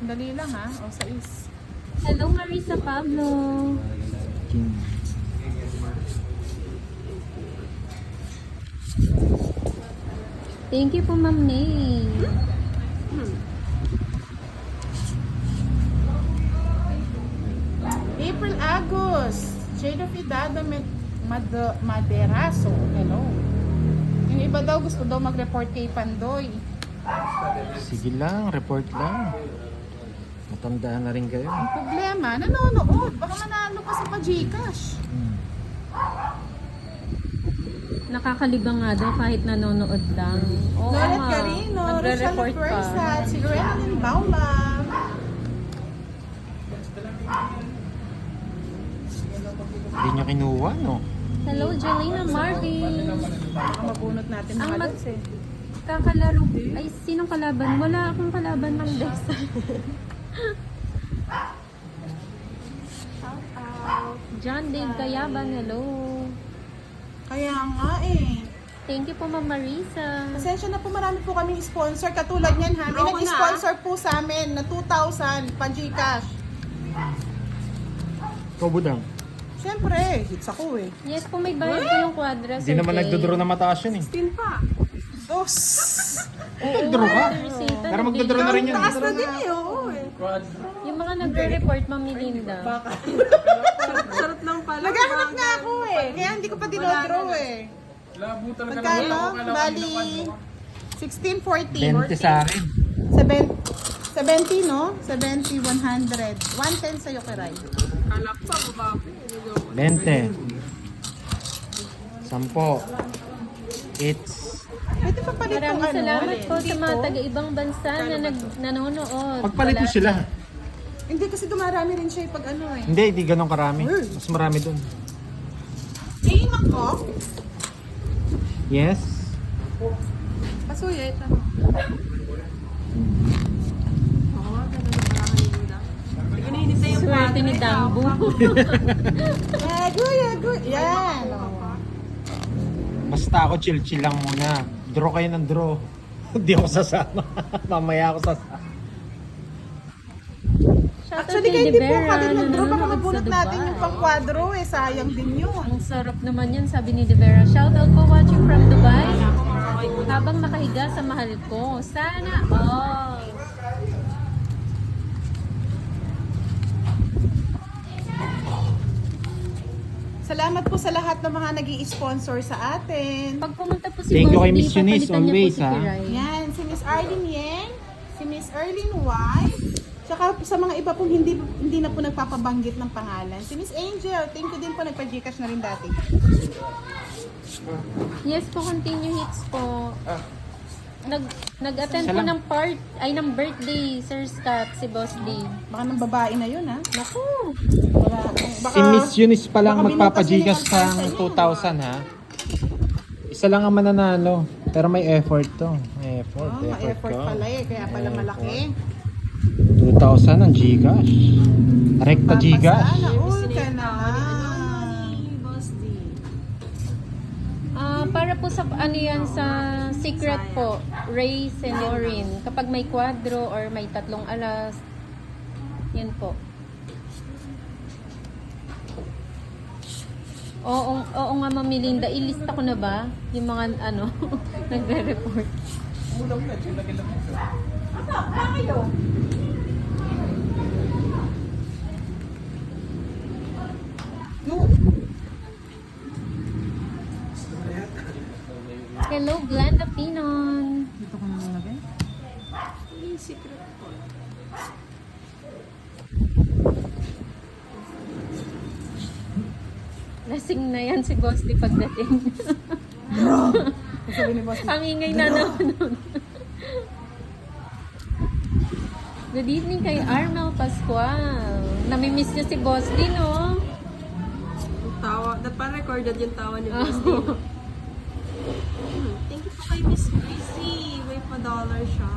Dali lang ha, o sa is. Hello Marisa Pablo. Thank you po Ma'am May. April Agos, Jada Fidado Maderaso, hello. Yung iba daw gusto daw mag-report kay Pandoy. Sige lang, report lang. Matandaan na rin kayo. Ang problema, nanonood. Baka manalo pa sa pa-Gcash. Nakakalibang nga daw kahit nanonood lang. Oo Loret nga. Carino, Rochelle Nagre-report pa. Persat, si Renalyn Bauma. Hindi nyo kinuha, no? Hello Jelena Marvin. Baka mabunot natin Ang mga mag- lods eh. Kakalaro. Ay, sinong kalaban? Wala akong kalaban ng Dex. John Dave Kayaban, hello. Kaya nga eh. Thank you po Ma'am Marisa. Pasensya na po, marami po kaming sponsor. Katulad niyan ha, may Ako na. nag-sponsor po sa amin na 2,000 pa-Gcash. Ikaw, Budang. Siyempre, hits ako eh. Yes po, may bayad po yung quadra. Hindi naman nagdodraw na mataas yun eh. 16 pa. Dos! Nagdodraw ka? Pero magdodraw na rin yun. Taas na din eh, oo eh. Yung mga nagre-report, Ma'am Melinda. Sarap lang pala. Naghahanap nga ako eh. Kaya hindi ko pa dinodraw eh. Labo talaga Magkano? Akala ko Bali, nilapan mo. 16, 14. 20 sa akin. 70, no? 70, 100. 110 sa'yo, Kiray. Kalak pa, baba ko. 20. 10. It's Pwede pa palit tong Maraming salamat po sa dito. mga taga-ibang bansa na nanonood. pagpalit mo sila. Hindi kasi dumarami rin siya pag ano eh. Hindi ganun karami. Mas marami dun. Iimak ko? Yes. Pasuya ito. Oo, ganun na parang kanina. Hindi ko nahinintay yung Swerte ni Dambo. Agoy, agoy. Yan. Oh. Basta ako chill-chill lang muna. Draw kayo ng draw. Hindi ako sasama. Mamaya ako sasama. Shoutout Actually, kay kahit di po Devera ka din na mag-draw, baka nanonood mabunot sa natin Dubai. yung pang-quadro eh. Sayang din yun. Ang sarap naman yan, sabi ni Devera. Shoutout po watching from Dubai. Habang nakahiga sa mahal ko. Sana all. Salamat po sa lahat ng mga nag sponsor sa atin. Pag pumunta po si Thank you Boss kay D, Miss Eunice, papalitan niya po always, si ha? Kiray. Yan, si Miss Arlene Yen, si Miss Erlene White, tsaka sa mga iba pong hindi na po nagpapabanggit ng pangalan. Si Miss Angel, thank you din po, nagpa-Gcash na rin dati. Yes po, continue hits po. Nag-attend Isa po lang. ng birthday, Sir Scott, si Boss D. Baka ng babae na yun, ha? Naku! Wala, Si Miss Eunice pa lang baka magpapagigas binutas ng yun yung 2,000 ha. Isa lang ang mananalo. Pero may effort to. May effort. Oh, ma-effort ko. pala eh, kaya pala malaki. 2,000 ang Gcash. Rekta Gcash. Papasana, all ka na. Boss D. Para po sa ano yan sa secret po, Ray Senorin. Kapag may kwadro or may 3 alas, yan po. Oo nga, Ma'am Melinda, ilista ko na ba yung mga ano nagre-report? Hello, Glenda Pinon. Dito ko na nalagay. Yung secret ko. Lasing na yan si Boss D pagdating. Sabi ni Boss, Ang ingay na naman. Good evening kay Armel Pascual. Namimiss niyo si Boss D, no? Yung tawa, recorded yung tawa ni Boss D. Thank you po kay Miss Chrissy. May pa-dollar siya.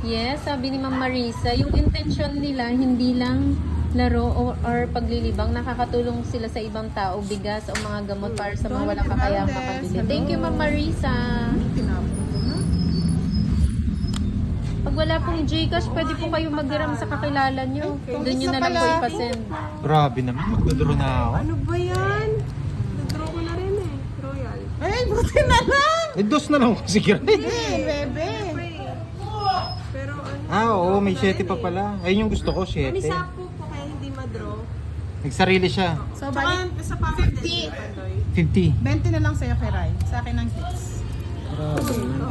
Yes, sabi ni Ma'am Marisa, yung intention nila hindi lang laro or paglilibang, nakakatulong sila sa ibang tao, bigas o mga gamot para sa mga walang kakayahang makabili. Thank you, Ma'am Marisa. tinapon ko na. Pag wala pong Gcash, pwede po kayong magdiram sa kakilala nyo. Doon nyo na lang po ipasend. Grabe naman. Magdodro na ako. Ano ba yan? Nadraw ko na rin eh. Royal. Ay, buti na lang! Eh, dos na lang kasi Eh, bebe. Pero ano? Oo, may 7 pa pala. Ayun yung gusto ko, 7. May sapo po kaya hindi madraw. Nagsarili siya. So, Tsaka balik, sa power 50. din. Pandoy. 50. 20 na lang sa'yo kay Rai. Sa akin ang hits. Oh,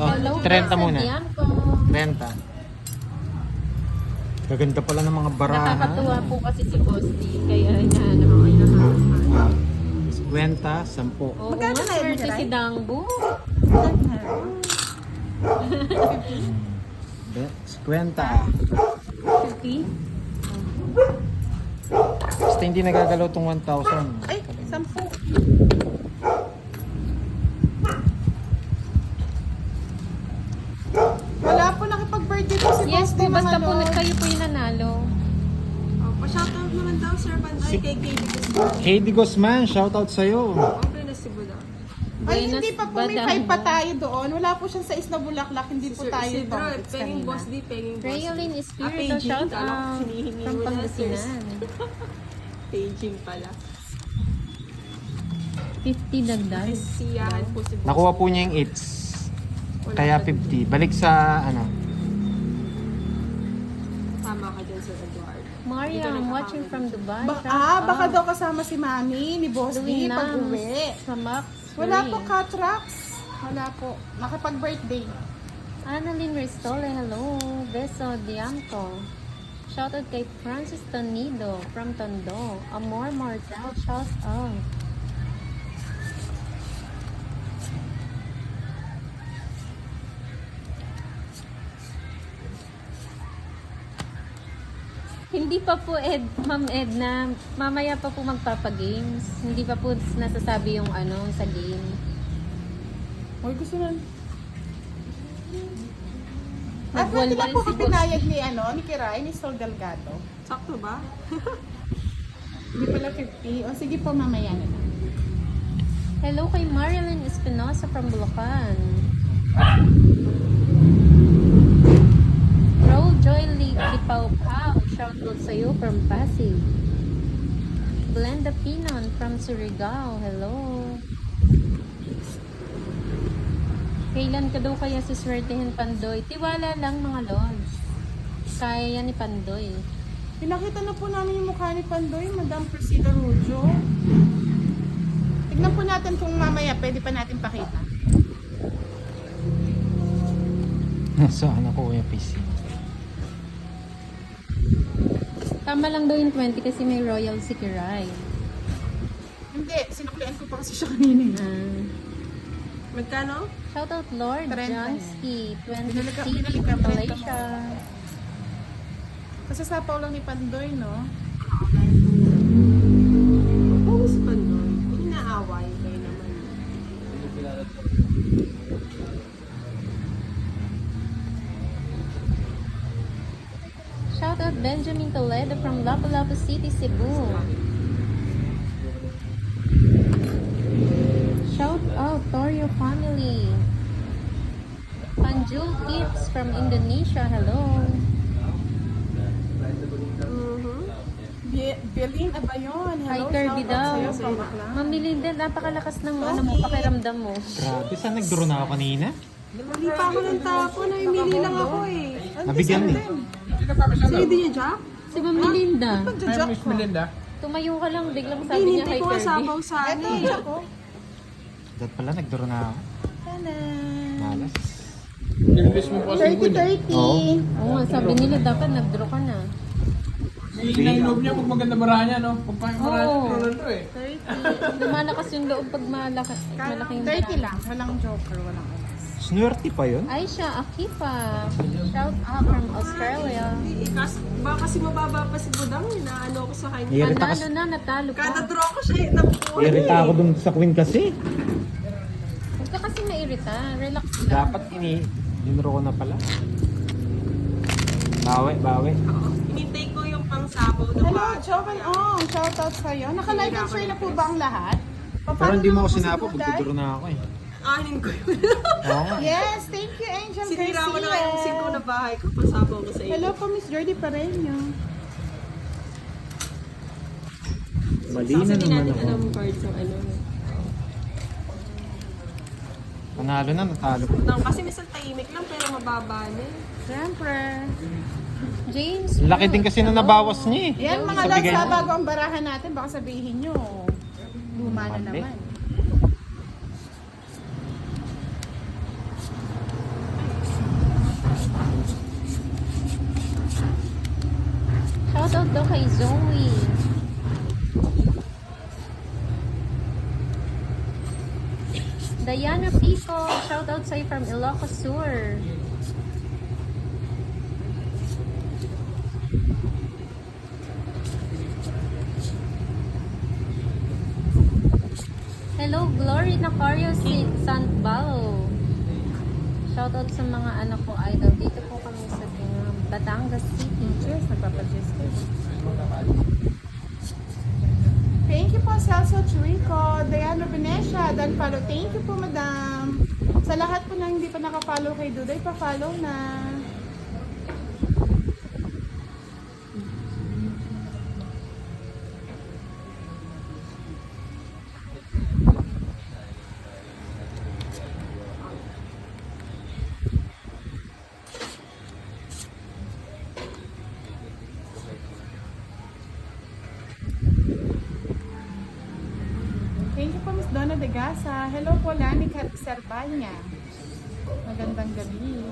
Hello, 30 muna. Bianco. 30. Gaganda pala ng mga baraha. Nakakatuwa po kasi si Boss D, kaya hinahanap ko hinahanap. 50, 10. Oo Magkano nga, na yun, swerte Kiray? si Dangbo. 50. 50? Basta hindi nagagalaw tong 1,000. Ay, 10. Wala po nakipag-birthday po si Yes Boss po, D basta po ano. kayo po yung nanalo. Oh, pa-shoutout naman daw, Sir Pandoy, kay KB Guzman. KD Guzman, shoutout sa'yo. Okay na si Buda. Ay, Buenas hindi pa po. May Badang. 5 pa tayo doon. Wala po siyang 6 na bulaklak. Hindi po tayo Si Bro, topics penging kanina. Boss D, penging Boss D. Raylene Espiritu, paging. shout Kala ko out hinihingi from mo na, Pangasinan. Paging pala. 50 dagdag. Siyahan po si Boss Nakuha D. po niya yung 8s. Wala Kaya pa din. 50. Balik sa ano. Tama ka dyan, Sir Edward. Maria, I'm watching from Dubai. Baka daw kasama si Mami ni Boss D pag-uwi. Sa Max. Wala po, Catrax. Wala po. Nakapag-birthday. Annalyn Ristole, hello. Beso Dianco. Shoutout kay Francis Tonido from Tondo. Amor Martel, shout out. Hindi pa po Ma'am Edna, mamaya pa po magpapa-games. Hindi pa po nasasabi yung ano sa game. Uy, gusto na. At pwede na Nagwalwal po si ka pinayag ni, ni Kiray, ni Sol Delgado. Sakto ba? Hindi pala 50. O sige po, mamaya na lang. Hello kay Marilyn Espinosa from Bulacan. Roll Joy Lipaw-Paw. Shoutout sa'yo from Pasig. Glenda Pinon from Surigao. Hello. Kailan ka daw kaya siswertehin, Pandoy? Tiwala lang mga lods. Kaya yan ni Pandoy. Pinakita na po namin yung mukha ni Pandoy, Madam Priscilla Rujo. Tignan po natin kung mamaya pwede pa natin pakita. Saan ako Kuya PC? Tama lang daw yung 20 kasi may Royal Sikiray. Hindi, sinuklian ko pa kasi siya kanina. Magkano? Shoutout Lord 30. Johnsky, 20 Binalik from ka, Malaysia. Kasasapaw lang ni Pandoy, no? Always Pandoy. Inaaway kayo naman. Shoutout Benjamin Toledo from Lapu-Lapu City, Cebu. Shout out Torio family. Panjul Kids from Indonesia. Hello. Belin Abayon. Hi, Hello, Kirby shoutout daw. sa'yo from Bakla. Mamili din. Napakalakas ng ano mo, pakiramdam mo. Grabe, saan nag-draw na ako kanina? Hindi pa ako ng tapo. Namimili lang ako eh. Nabigyan eh. Sa'yo din yan, Jack? Si Ma'am Melinda. Ay, Miss Melinda. Tumayo ka lang, biglang sabi Hindi, niya hindi kay ko Kirby. sabaw sana Ito, eh. ako. Dahil pala nag-draw na ako. Tanan. Malas. Nilibis mo po si Gwen. 30-30. Oo. Oo nga, sabi nila dapat nag-draw ka na. Hihina yung loob niya pag maganda bara niya, no? Pag bara niya, Oo. Ronaldo eh. 30. Lumalakas yung loob pag malaking 30 lang. Walang joker, walang alas. Swerte pa yun. Aisha Akifa. Shout out from Australia. Baka kasi mababa pa si Budang. Inaano ko sa kanya. Irita Panalo kasi. na, natalo Kada ka. draw ko siya napupuan Irita ako dun sa Queen kasi. Huwag ka kasi mairita. Relax lang. Dapat dinro ko na pala. Bawi. Hinintay ko yung pangsabaw na Hello, ba? Jovan Ong. Shoutout sa'yo. Naka-like and share na po ba ang lahat? Pero hindi mo ako naman po si sinapo, Buday? magduduro na ako eh. Anin ko yun. Oo nga. Yes, thank you, Angel Sinira ko na nga yung Garcia. 5 na bahay ko. Pangsabaw ko sa iyo. Hello po, Miss Jordy Pareño. Mali na Kasi di naman natin ako. alam cards ng ano. Panalo na, natalo ko. Kasi minsan tahimik lang pero mababa na eh. Siyempre. James. Laki din kasi na nabawas niya eh. Yan mga Sa lads, bigay ha, niya. bago ang barahan natin, baka sabihin nyo, luma na Mali. naman. Shout out daw kay Zoe. Diana Pico. Shout out sa'yo from Ilocos Sur. Hello, Glory Nacario Santbalo. Shoutout sa mga anak ko idol. Dito po kami sa Batangas City. Cheers, nagpapacheers ko. Thank you po, Celso Churico, Diana Venecia, Dan Follow. Thank you po, Madam. Sa lahat po na hindi pa nakapollow kay Duday, pa-follow na. Thank you po, Miss Donna de Gasa. Hello po, Lani Serbanya. Magandang gabi.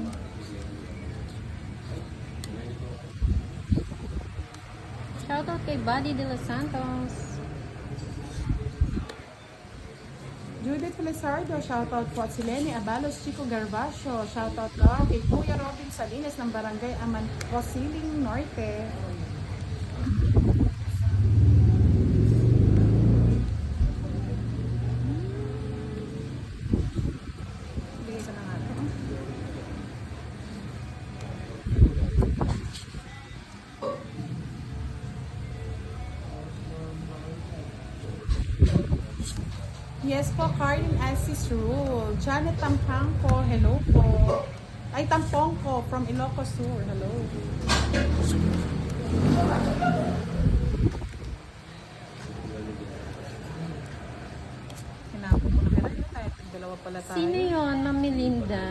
Shoutout kay Buddy De Los Santos. Judith Felizardo, shoutout po at si Lenny Abalos, Chico Garbacio, shoutout daw kay Kuya Robin Salinas ng Barangay Aman, Rosiling Norte. Bigay ko na nga ito. Yes po, Karin Asis Rule. Janet Tampangco, hello po. Ay, Tampongco from Ilocos Sur, hello. Hinapo ko na kailan tayo. Dalawa pala tayo. Sino yun, Ma'am Melinda?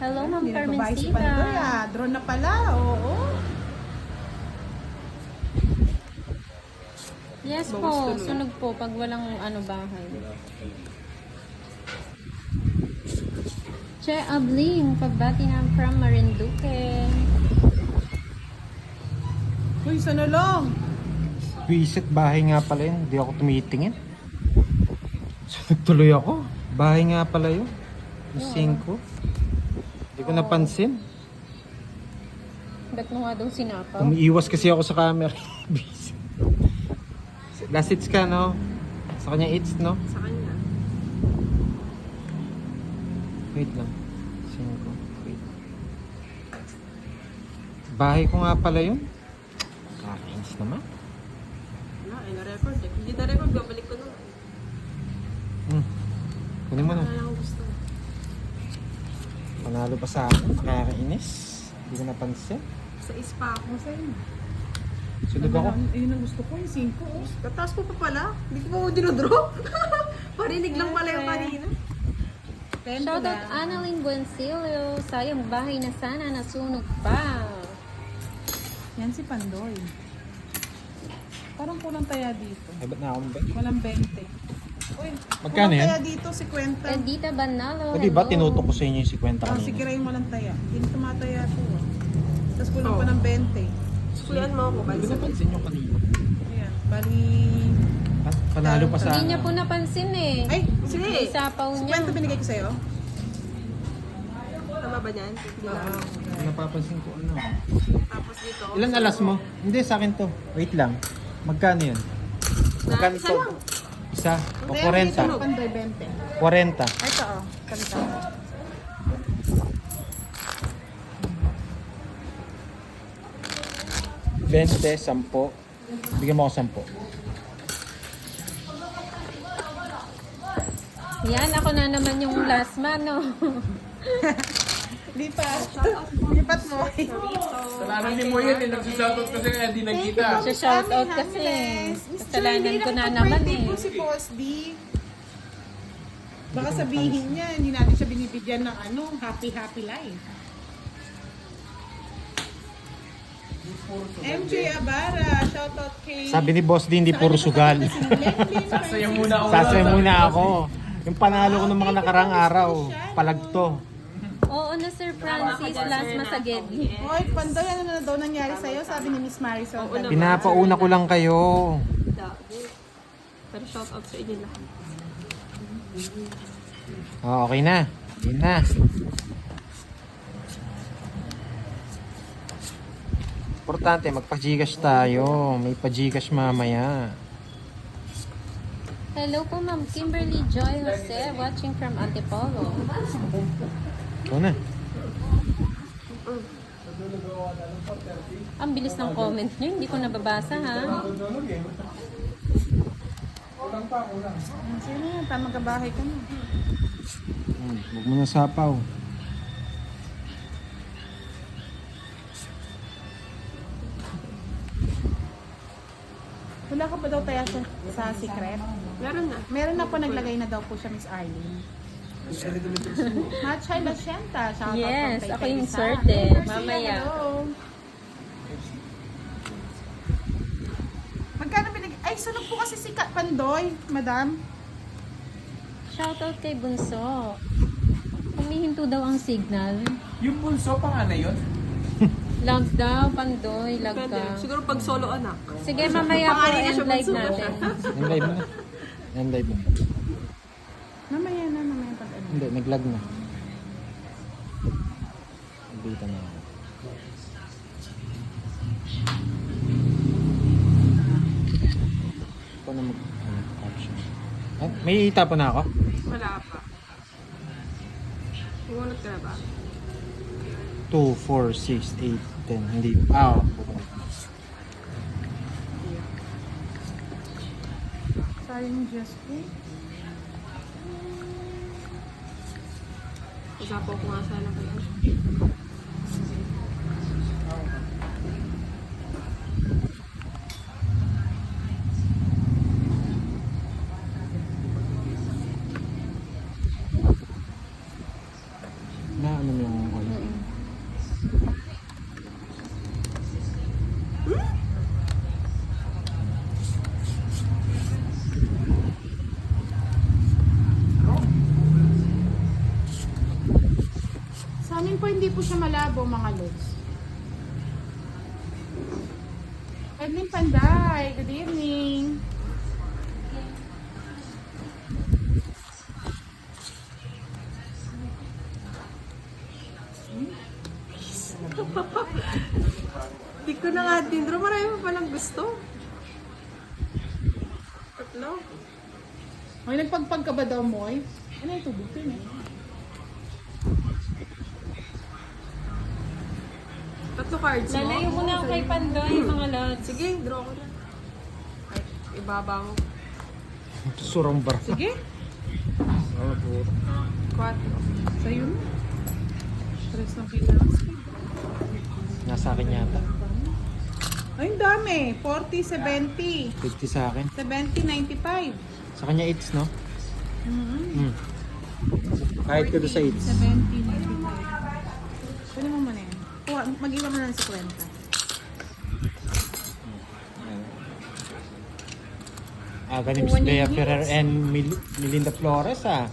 Hello, Ma'am Hindi nagbabayad si Pandoy Carmencita. ah. Drone na pala, oo. Yes po, sunog po pag walang bahay. Che Abling, pagbati na from Marinduque. Uy, sanulong. Visit bahay nga pala yun. Hindi ako tumitingin. So, nagtuloy ako. Bahay nga pala yun. Yung 5. Hindi ko napansin. Ba't mo nga daw sinapaw? Umiiwas kasi ako sa camera. Visit. Last hits ka, no? Sa kanya hits, no? Sa kanya. Wait lang. 5. Wait. Bahay ko nga pala yun. Kakainis naman. Wala, ay na-record eh. Hindi na-record, babalik ko na. Kunin mo na. Wala akong gusto. Panalo pa sa akin. Nakakainis. Hindi ko napansin. Sa ispa ako. Sunog ako. Ayun ang gusto ko, yung 5. Oh. Tataas po pa pala. Hindi ko pa dinodrop. Parinig lang pala yung kanina. Shoutout Annalyn Buencillo. Sayang bahay na sana nasunog pa. Yan si Pandoy. Parang kulang taya dito. Ay, ba't na akong ba? Walang 20. Uy, Magkano kulang yan? taya dito, 50. Edita Banalo, O, diba tinutok ko sa inyo yung 50 Ah, sige kanina? rin walang taya. Hindi tumataya to. Ah. Tapos kulang pa ng 20. Sukulian mo ako. Hindi ko napansin yung kanina. Ayan, bali... Panalo pa sa Hindi niya po napansin eh. Ay, Sige. Isapaw niya. 50 binigay ko sa'yo. Tama ba niyan? Hindi na. Hindi napapansin ko ano. Tapos dito. Ilan alas mo? Hindi, sa akin to. Wait lang. Magkano yun? Magkano Isa to? lang. Isa? O Hindi, ito, 40? Pandoy, 20. 40. Ito, oh. Kalita. Bente, 10. Bigyan mo ako 10. Yan, ako na naman yung last man, no? Lipat. Lipat mo. Kasalanan ni mo yun eh. Nagsisatot kasi kaya di nagkita. Siya shoutout kasi. Kasalanan ko na naman eh. po si Boss D. Baka sabihin niya, hindi natin siya binibigyan ng happy life. MJ Abara, shoutout kay... Sabi ni Boss D, hindi puro sugal. Sasaya muna ako. Sasaya muna ako. Yung panalo ko ng mga nakarang araw. Palagto. Oo na Sir Francis, last masagedi. Hoy, Pandoy, ano na daw nangyari sa'yo? Sabi ni Miss Marisol. Oo naman. Pinapauna ko lang kayo. Pero shout out sa inyo lahat. Oh, okay na. Okay na. Importante, magpa-Gcash tayo. May pa-Gcash mamaya. Hello po Ma'am Kimberly Joy Jose, watching from Antipolo. Ito na. Ang bilis ng comment niyo, hindi ko nababasa ha. Sino yan? Tamang kabahay ka na. Huwag mo na sapaw. Wala ka pa daw taya sa secret? Meron na. Meron na po, naglagay na daw po siya, Miss Arlene. Machay Lasienta, shoutout Yes, from ako Taytay yung Rizal. swerte. Garcia, Mamaya. hello. Magkano binigay? Ay, sunog po kasi si Pandoy, madam. Shoutout kay Bunso. Humihinto daw ang signal. Yung bunso pa nga na yun. Lag daw, Pandoy, lag Pwede. ka. Siguro pag solo anak. Sige, mamaya po Pangalan niya end siya, live Bunso ba natin. siya? End live na. End live na. Mamaya pag ano. Hindi, nag-lag na. Nabita na ako. Ito na mag-caption. Ah, may itapon na ako? Wala pa. Pumunod ka na ba? 2, 4, 6, 8, 10. Hindi. Ah, oh. Sa Sayang Diyos ko. Usapo ko nga sana kayo. Na ano mo yung ano? Sa amin po hindi po siya malabo mga lods. Edlin Panday, good evening. Hindi ko na nga din. Pero marami pa palang gusto. Tatlo. May nagpagpag ka ba daw, Moy? Ano yung tubig ko eh? Tatlo cards mo. Lalayo mo na kay Pandoy, mga lods. Sige, draw ko na. Ay, ibaba mo. Surong bar. Sige, Ano po? 4. sa'yo na. Tres na kailangan. Nasa akin yata. Ay, ang dami. 40, 70. 50 sa akin. 70, 95. Sa kanya 8 no? Mm-hmm. Kahit ka doon sa 8. 70, 95. Pwede mo muna yan. Kuha, mag-iwan mo na ng 50. Aga ni Miss Bea Ferrer and Melinda Flores ah.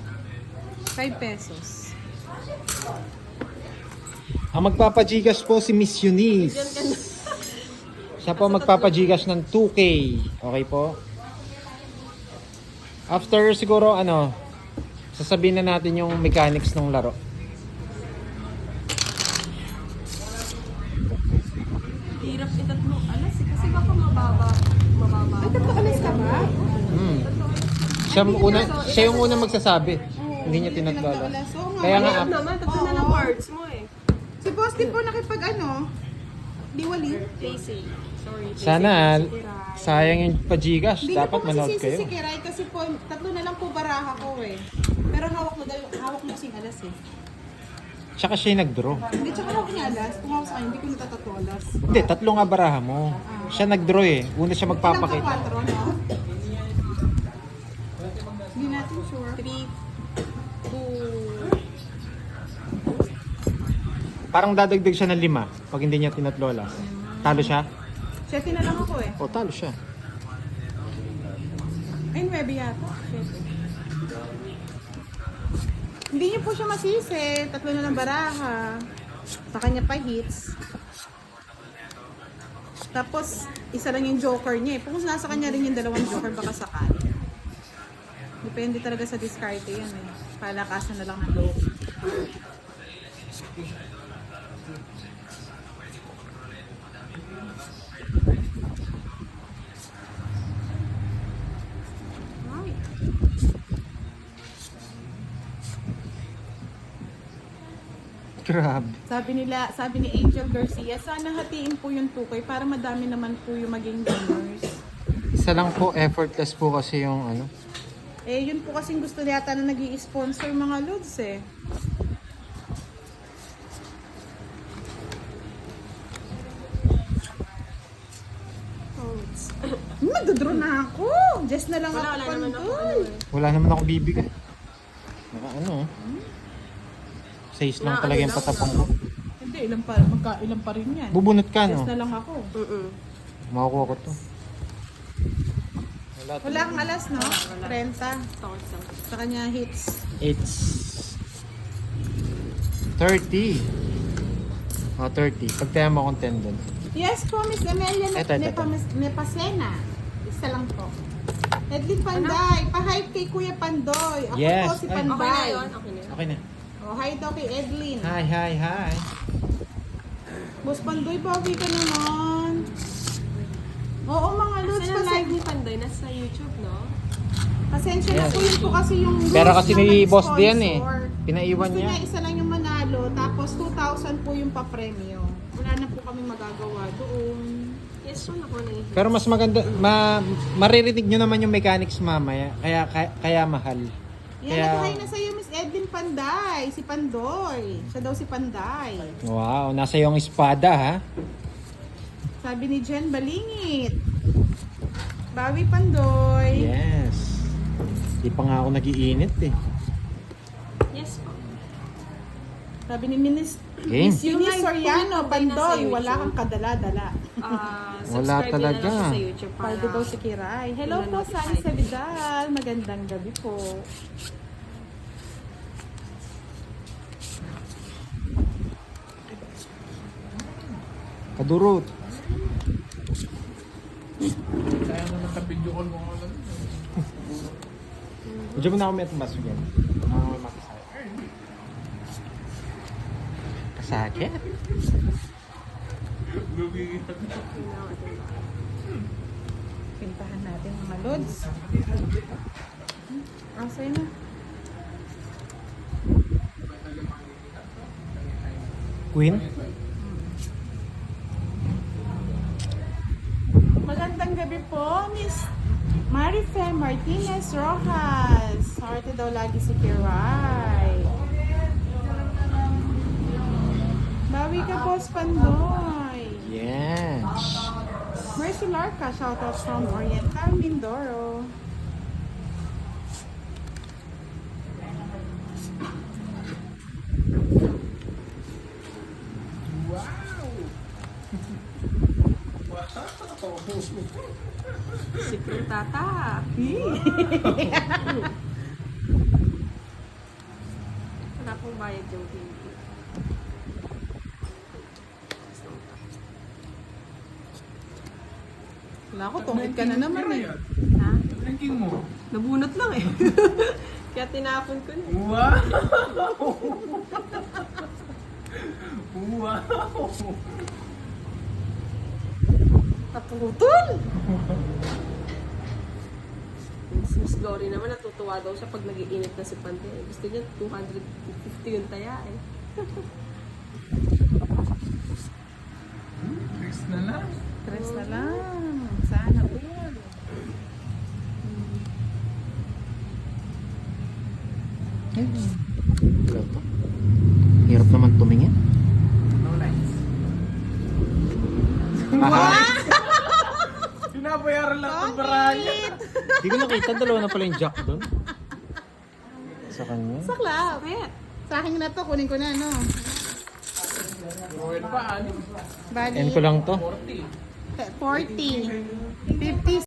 5 pesos. Ang magpapagigas po si Miss Eunice. Siya po magpapagigas ng 2K. Okay po? After siguro ano, sasabihin na natin yung mechanics ng laro. Hirap itatlo. Alas, kasi baka mababa. Ay, tatlo alas ka ba? Hmm. Siya yung unang magsasabi. Hindi niya tinatlala. Alas. Oo nga. Kaya nga, Alam naman, tatlo na lang cards mo eh. Si Boss di po nakipag ano, diwali. Casey. Sorry. Casey. sana Kiray. sayang yung pagigas. Hindi na Dapat po manood masisisi kayo. si Kiray kasi po, tatlo na lang po baraha ko eh. Pero hawak mo sing alas eh. Tsaka siya yung nag-draw. Hindi, tsaka hawak niya alas. Kung hawak sa akin, hindi ko natatatlo alas. Hindi, tatlo nga baraha mo. Siya nag-draw eh. Una siya Ilang magpapakita. ka 4, no? Hindi natin sure. 3, 2, Parang dadagdag siya ng 5 pag hindi niya tinatlo alas. Talo siya? 7 na lang ako eh. O, talo siya. Ay, 9 yata. 7. Hindi niyo po siya masisi. Tatlo na lang baraha. Sa kanya pa hits. Tapos, isa lang yung joker niya eh. Kung nasa kanya rin yung dalawang joker, baka sakali. Depende talaga sa discard yan eh. Palakasan na lang ng loob. Grabe. Sabi ni Angel Garcia, sana hatiin po yung tukay para madami naman po yung maging winners. Isa lang po, effortless po kasi yung ano. Eh, yun po kasing gusto yata na nag-i-sponsor mga lods eh. Magdodraw na ako! Just na lang wala ako naman ako ano pantoy. eh. Wala naman ako bibigay. Naka ano. 6 lang talaga yung patapong ko. Hindi, ilan pa rin yan. Bubunot ka Just no? na lang ako. Makukuha ko to. Wala kang alas, no? 30. Takot sa Sa kanya hits. It's 30. Oh, 30. Pagtaya mo akong 10 doon. Yes po, Miss Amelia Eto. Nepasena. Isa lang po. Edlin Panday, pa-hype kay Kuya Pandoy. Ako Yes. po si Ay. Okay na Panday. yun, okay na yun. Okay na. Oh, hi daw kay Edlin. Hi, hi, hi. Boss Pandoy, pogi ka naman. Oo, mga lods, Saan ang live ni Panday? Nasa YouTube, no? pasensya na Yes. po yun po kasi yung Pero rules kasi na ni Boss nag-sponsor. Dian eh. Pinaiwan Gusto niya. niya isa lang yung manalo, tapos 2,000 po yung pa-premyo. Wala na po kami magagawa doon. Yes po, ako na eh. Pero mas maganda, maririnig nyo naman yung mechanics mamaya. Kaya mahal. Yan, nag-hi na sa'yo, Miss Edwin Panday. Si Pandoy. Siya daw si Panday. Wow, nasa yung espada ha. Sabi ni Jen Balingit. Bawi Pandoy. Yes. Di pa nga ako nagiinit eh. Yes po. Sabi ni Miss Game. Eunice Soriano, Pantay na sa Pandoy, YouTube. wala kang kadala-dala. Wala Subscribe talaga. na lang ako sa YouTube para Pardo daw si Kiray. Hello po, notify. Sani Sabidal. Magandang gabi po. Kadurot. Kaya naman ka-video call mo ako lang. Diyan mo na ako may tumbas yan. Kasakit. Pintahan natin mga lods. Asay na. Queen? Magandang gabi po, Miss Marife Martinez Rojas. Sorte daw lagi si Kiray. Bawi ka, Boss Pandoy. Yes. Mercy Larca, shoutout from Oriental Mindoro. Secret tata. Wala pong bayad yung TV. Wala ko, tungkit ka na naman eh. Ha? Ranking mo. Nabunot lang eh. Kaya tinapon ko na. Wow! Wow! Naputol! Miss Glory naman, natutuwa daw siya pag nag-iinit na si Pante. Gusto niya 250 yung taya eh. Chris na lang. Tres na lang. Sana all. Hirap naman tumingin. No lights. Pinabayaran lang ng baranya. Hindi ko nakita, dalawa na pala yung jack doon. Sa kanya. Saklap. Sa akin na to, kunin ko na, no? Royal pa, ano? Bali, End ko lang to. 40. 40. 50